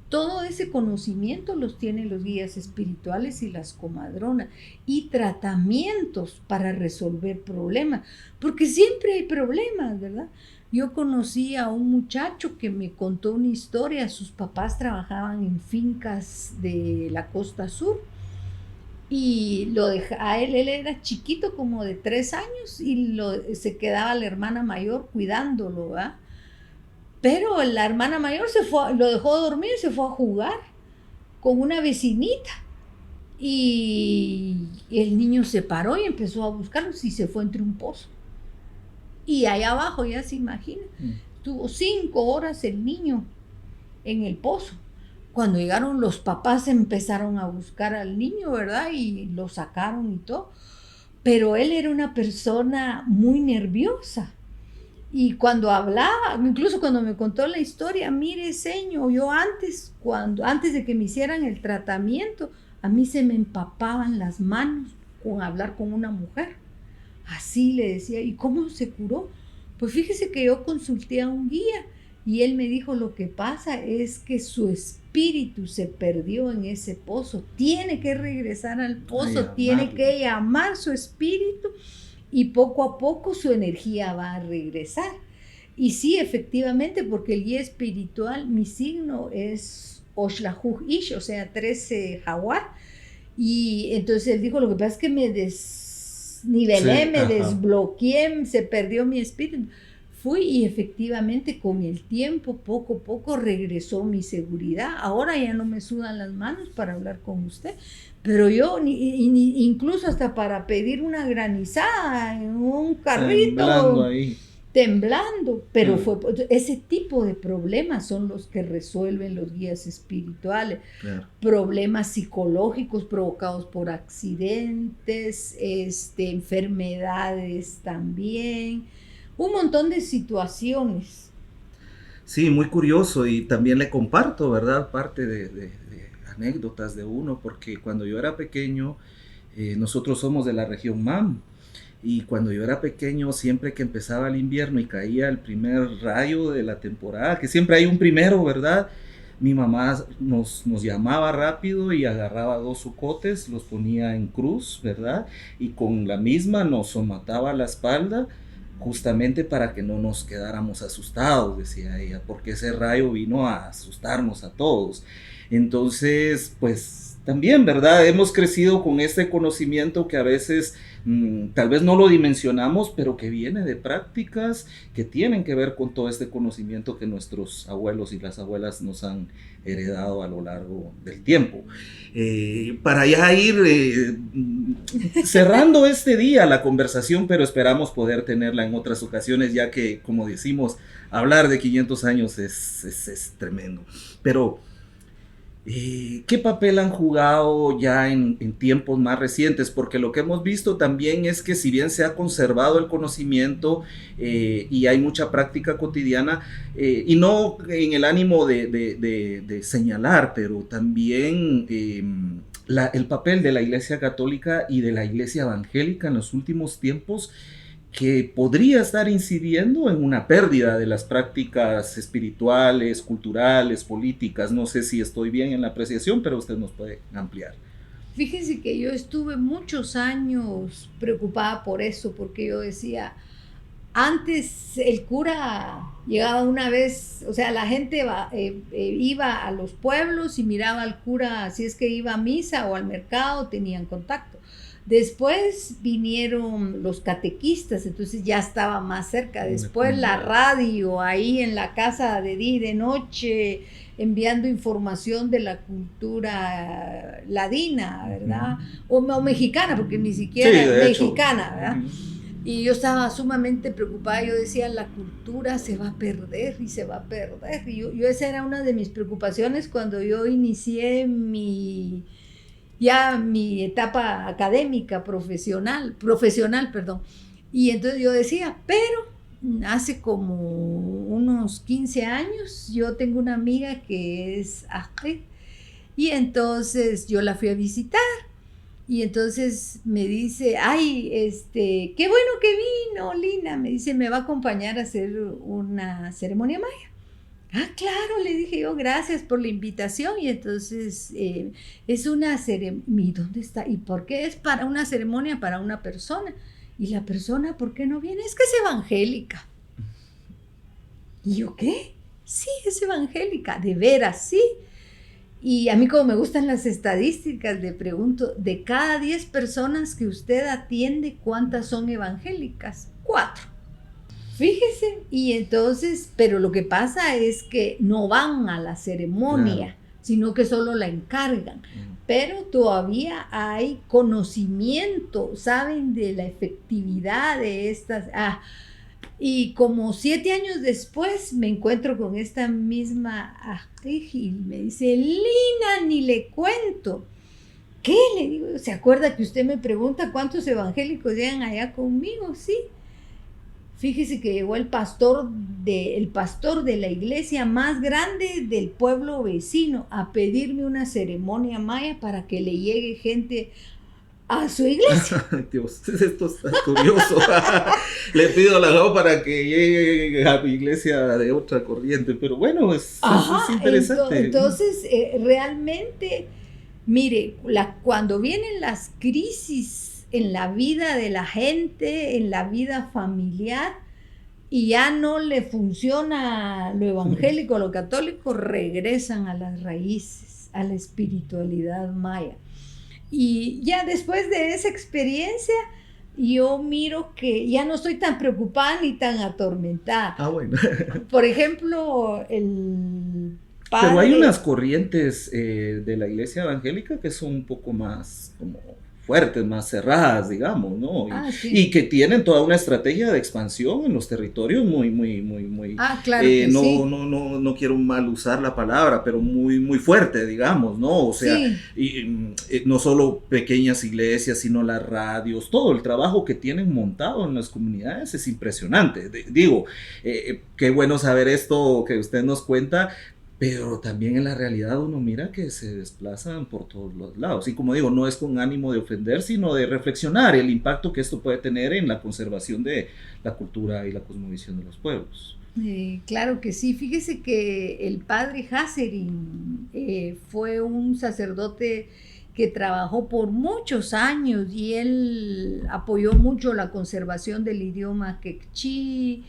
Todo ese conocimiento los tienen los guías espirituales y las comadronas, y tratamientos para resolver problemas, porque siempre hay problemas, ¿verdad? Yo conocí a un muchacho que me contó una historia. Sus papás trabajaban en fincas de la costa sur y a él era chiquito, como de 3 años, y se quedaba la hermana mayor cuidándolo, ¿verdad? Pero la hermana mayor lo dejó dormir y se fue a jugar con una vecinita. Y el niño se paró y empezó a buscarlos y se fue entre un pozo. Y allá abajo, ya se imagina, estuvo 5 horas el niño en el pozo. Cuando llegaron los papás empezaron a buscar al niño, ¿verdad? Y lo sacaron y todo. Pero él era una persona muy nerviosa. Y cuando hablaba, incluso cuando me contó la historia, mire, señor, yo antes de que me hicieran el tratamiento, a mí se me empapaban las manos con hablar con una mujer. Así le decía. ¿Y cómo se curó? Pues fíjese que yo consulté a un guía y él me dijo, lo que pasa es que su espíritu se perdió en ese pozo. Tiene que regresar al pozo, tiene que llamar su espíritu, y poco a poco su energía va a regresar. Y sí, efectivamente, porque el guía espiritual, mi signo es Oshlahu Ish, o sea, 13 jaguar. Y entonces él dijo, lo que pasa es que me desnivelé, sí, me desbloqueé, se perdió mi espíritu. Fui y efectivamente con el tiempo, poco a poco, regresó mi seguridad. Ahora ya no me sudan las manos para hablar con usted. Pero yo, incluso hasta para pedir una granizada en un carrito, temblando. Pero fue ese tipo de problemas son los que resuelven los guías espirituales. Claro. Problemas psicológicos provocados por accidentes, enfermedades también, un montón de situaciones. Sí, muy curioso, y también le comparto, ¿verdad? Parte de anécdotas de uno, porque cuando yo era pequeño, nosotros somos de la región MAM, y cuando yo era pequeño, siempre que empezaba el invierno y caía el primer rayo de la temporada, que siempre hay un primero, ¿verdad? Mi mamá nos llamaba rápido y agarraba 2 zocotes, los ponía en cruz, ¿verdad? Y con la misma nos somataba la espalda, justamente para que no nos quedáramos asustados, decía ella, porque ese rayo vino a asustarnos a todos. Entonces, pues también, ¿verdad? Hemos crecido con este conocimiento que a veces tal vez no lo dimensionamos, pero que viene de prácticas que tienen que ver con todo este conocimiento que nuestros abuelos y las abuelas nos han heredado a lo largo del tiempo. Para ya ir cerrando este día la conversación, pero esperamos poder tenerla en otras ocasiones, ya que, como decimos, hablar de 500 años es tremendo. Pero ¿qué papel han jugado ya en tiempos más recientes? Porque lo que hemos visto también es que, si bien se ha conservado el conocimiento y hay mucha práctica cotidiana, y no en el ánimo de señalar, pero también el papel de la Iglesia Católica y de la Iglesia Evangélica en los últimos tiempos, que podría estar incidiendo en una pérdida de las prácticas espirituales, culturales, políticas. No sé si estoy bien en la apreciación, pero usted nos puede ampliar. Fíjese que yo estuve muchos años preocupada por eso, porque yo decía, antes el cura llegaba una vez, o sea, la gente iba a los pueblos y miraba al cura, si es que iba a misa o al mercado, tenían contacto. Después vinieron los catequistas, entonces ya estaba más cerca. Después la radio ahí en la casa de día y de noche, enviando información de la cultura ladina, ¿verdad? O mexicana, porque ni siquiera sí, mexicana, ¿verdad? Y yo estaba sumamente preocupada, yo decía, la cultura se va a perder y se va a perder. Y yo esa era una de mis preocupaciones cuando yo inicié mi etapa académica, profesional, perdón. Y entonces yo decía, pero hace como unos 15 años yo tengo una amiga que es Ajé, y entonces yo la fui a visitar. Y entonces me dice, ay, qué bueno que vino, Lina. Me dice, me va a acompañar a hacer una ceremonia maya. Ah, claro, le dije yo, gracias por la invitación. Y entonces es una ceremonia, ¿dónde está? ¿Y por qué es para una ceremonia para una persona? Y la persona, ¿por qué no viene? Es que es evangélica. ¿Y yo qué? Sí, es evangélica, de veras, sí. Y a mí, como me gustan las estadísticas, le pregunto, de cada 10 personas que usted atiende, ¿cuántas son evangélicas? 4. Fíjese, y entonces, pero lo que pasa es que no van a la ceremonia, claro, sino que solo la encargan. Pero todavía hay conocimiento, saben de la efectividad de estas. Y como 7 años después me encuentro con esta misma y me dice, Lina, ni le cuento. ¿Qué? Le digo, ¿se acuerda que usted me pregunta cuántos evangélicos llegan allá conmigo? Sí. Fíjese que llegó el pastor de la iglesia más grande del pueblo vecino a pedirme una ceremonia maya para que le llegue gente a su iglesia. Dios, esto está curioso. Le pido la voz para que llegue a mi iglesia de otra corriente, pero bueno, es interesante. Entonces, realmente, mire, cuando vienen las crisis en la vida de la gente, en la vida familiar, y ya no le funciona lo evangélico, lo católico, regresan a las raíces, a la espiritualidad maya. Y ya después de esa experiencia, yo miro que ya no estoy tan preocupada ni tan atormentada. Bueno. Por ejemplo, el padre... Pero hay unas corrientes de la iglesia evangélica que son un poco más como fuertes, más cerradas, digamos, ¿no? Sí. Y que tienen toda una estrategia de expansión en los territorios muy claro que sí. No quiero mal usar la palabra, pero muy fuerte, digamos, ¿no? O sea, sí. y no solo pequeñas iglesias, sino las radios, todo el trabajo que tienen montado en las comunidades es impresionante. Digo, qué bueno saber esto que usted nos cuenta, pero también en la realidad uno mira que se desplazan por todos los lados. Y como digo, no es con ánimo de ofender, sino de reflexionar el impacto que esto puede tener en la conservación de la cultura y la cosmovisión de los pueblos. Claro que sí. Fíjese que el padre Hasserin fue un sacerdote que trabajó por muchos años y él apoyó mucho la conservación del idioma quechí,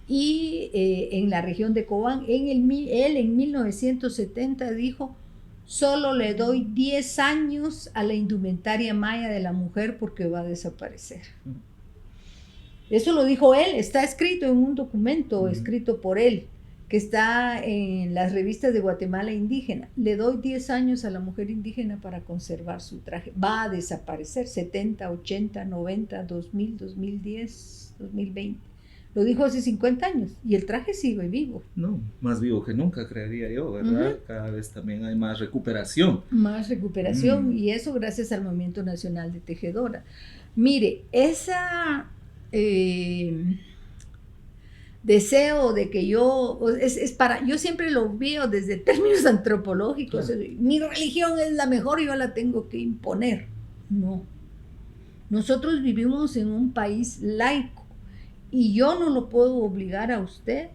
y en la región de Cobán. Él en 1970 dijo, solo le doy 10 años a la indumentaria maya de la mujer porque va a desaparecer. Eso lo dijo él, está escrito en un documento escrito por él, que está en las revistas de Guatemala Indígena. Le doy 10 años a la mujer indígena para conservar su traje. Va a desaparecer, 70, 80, 90, 2000, 2010, 2020. Lo dijo hace 50 años y el traje sigue vivo. No, más vivo que nunca, creería yo, ¿verdad? Cada vez también hay más recuperación. Más recuperación y eso gracias al Movimiento Nacional de Tejedora. Mire, esa deseo de que yo siempre lo veo desde términos antropológicos. Claro. Mi religión es la mejor y yo la tengo que imponer. No. Nosotros vivimos en un país laico y yo no lo puedo obligar a usted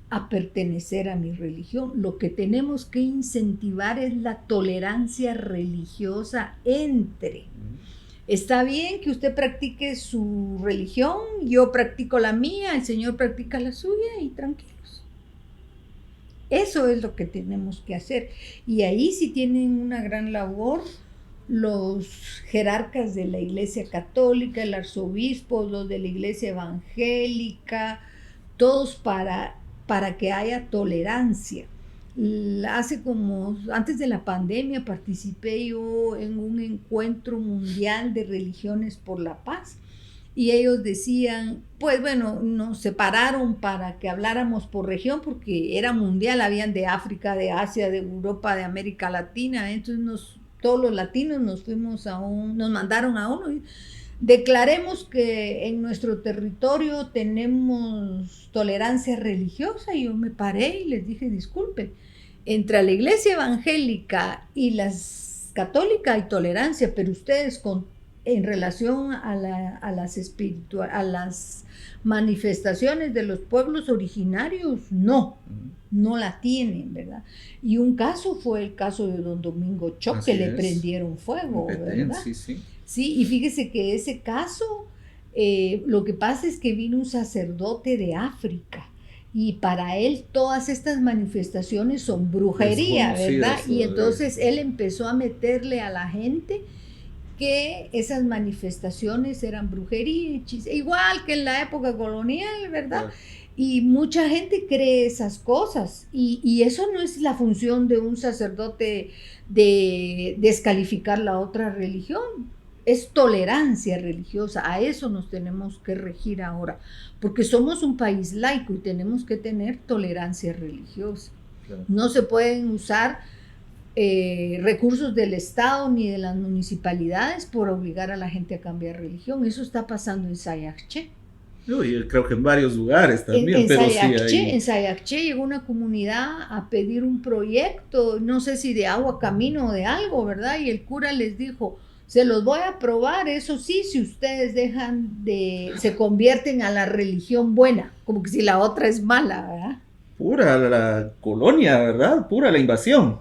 a pertenecer a mi religión. Lo que tenemos que incentivar es la tolerancia religiosa entre. Está bien que usted practique su religión, yo practico la mía, el Señor practica la suya y tranquilos. Eso es lo que tenemos que hacer. Y ahí sí tienen una gran labor los jerarcas de la Iglesia Católica, el arzobispo, los de la Iglesia Evangélica, todos para que haya tolerancia. Antes de la pandemia participé yo en un encuentro mundial de religiones por la paz y ellos decían, pues bueno, nos separaron para que habláramos por región porque era mundial, habían de África, de Asia, de Europa, de América Latina, entonces todos los latinos nos mandaron a uno. Declaremos que en nuestro territorio tenemos tolerancia religiosa, y yo me paré y les dije, disculpen, entre la iglesia evangélica y las católicas hay tolerancia, pero ustedes en relación a las manifestaciones de los pueblos originarios, no la tienen, ¿verdad? Y un caso fue el caso de don Domingo Choc, que le prendieron fuego, ¿verdad? Sí, y fíjese que ese caso, lo que pasa es que vino un sacerdote de África y para él todas estas manifestaciones son brujería, ¿verdad? Y entonces él empezó a meterle a la gente que esas manifestaciones eran brujería, igual que en la época colonial, ¿verdad? Y mucha gente cree esas cosas y eso no es la función de un sacerdote de descalificar la otra religión. Es tolerancia religiosa, a eso nos tenemos que regir ahora, porque somos un país laico y tenemos que tener tolerancia religiosa. Claro. No se pueden usar recursos del Estado ni de las municipalidades por obligar a la gente a cambiar religión. Eso está pasando en Sayacché. Yo creo que en varios lugares también. En Sayacché llegó una comunidad a pedir un proyecto, no sé si de agua, camino o de algo, ¿verdad? Y el cura les dijo, se los voy a aprobar, eso sí, si ustedes se convierten a la religión buena, como que si la otra es mala, ¿verdad? Pura la colonia, ¿verdad? Pura la invasión,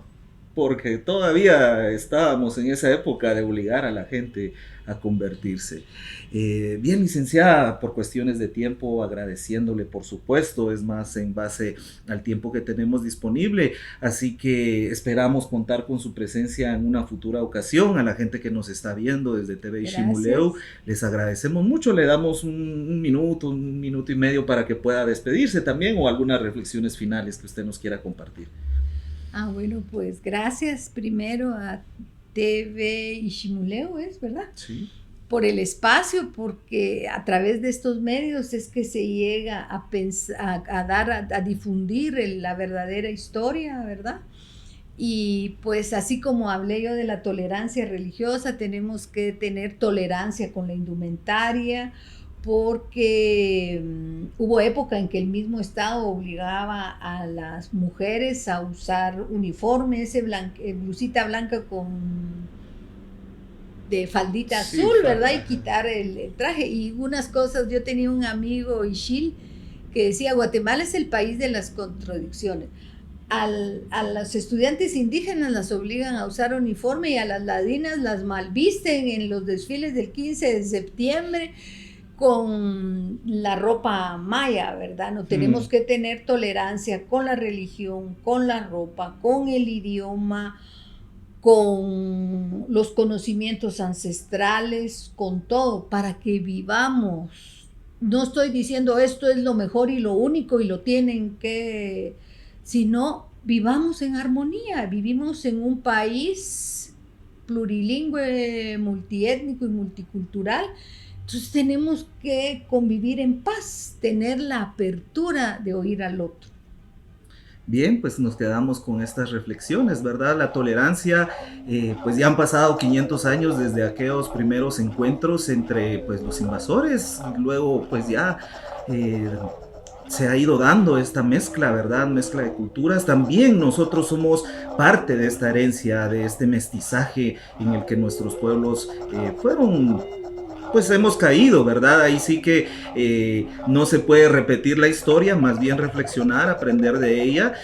porque todavía estábamos en esa época de obligar a la gente a convertirse. Bien, licenciada, por cuestiones de tiempo, agradeciéndole, por supuesto, es más en base al tiempo que tenemos disponible, así que esperamos contar con su presencia en una futura ocasión. A la gente que nos está viendo desde TV Ximuleu, les agradecemos mucho, le damos un minuto y medio para que pueda despedirse también, o algunas reflexiones finales que usted nos quiera compartir. Bueno, pues gracias primero a TV Ximuleu, ¿es verdad? Sí. Por el espacio, porque a través de estos medios es que se llega a pensar, a difundir la verdadera historia, ¿verdad? Y pues así como hablé yo de la tolerancia religiosa, tenemos que tener tolerancia con la indumentaria, porque hubo época en que el mismo Estado obligaba a las mujeres a usar uniforme, blusita blanca de faldita azul, ¿verdad? Y quitar el traje. Y unas cosas, yo tenía un amigo, Ishil, que decía, Guatemala es el país de las contradicciones. A los estudiantes indígenas las obligan a usar uniforme y a las ladinas las malvisten en los desfiles del 15 de septiembre con la ropa maya, ¿verdad? No tenemos que tener tolerancia con la religión, con la ropa, con el idioma, con los conocimientos ancestrales, con todo, para que vivamos. No estoy diciendo esto es lo mejor y lo único y lo tienen que, sino vivamos en armonía. Vivimos en un país plurilingüe, multiétnico y multicultural. Entonces tenemos que convivir en paz, tener la apertura de oír al otro. Bien, pues nos quedamos con estas reflexiones, ¿verdad? La tolerancia, pues ya han pasado 500 años desde aquellos primeros encuentros entre pues, los invasores, luego pues ya se ha ido dando esta mezcla, ¿verdad? Mezcla de culturas. También nosotros somos parte de esta herencia, de este mestizaje en el que nuestros pueblos fueron pues hemos caído, ¿verdad? Ahí sí que no se puede repetir la historia, más bien reflexionar, aprender de ella,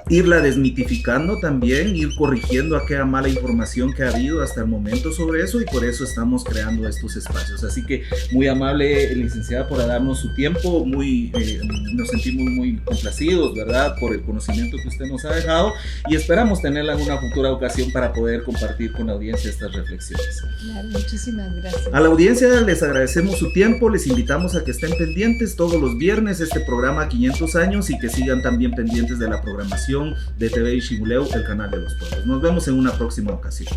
irla desmitificando también, ir corrigiendo aquella mala información que ha habido hasta el momento sobre eso, y por eso estamos creando estos espacios. Así que muy amable, licenciada, por darnos su tiempo, nos sentimos muy complacidos, ¿verdad?, por el conocimiento que usted nos ha dejado, y esperamos tenerla en una futura ocasión para poder compartir con la audiencia estas reflexiones. Claro, muchísimas gracias. A la audiencia les agradecemos su tiempo, les invitamos a que estén pendientes todos los viernes este programa 500 años, y que sigan también pendientes de la programación de TV Ishimuleu, el canal de los pueblos. Nos vemos en una próxima ocasión.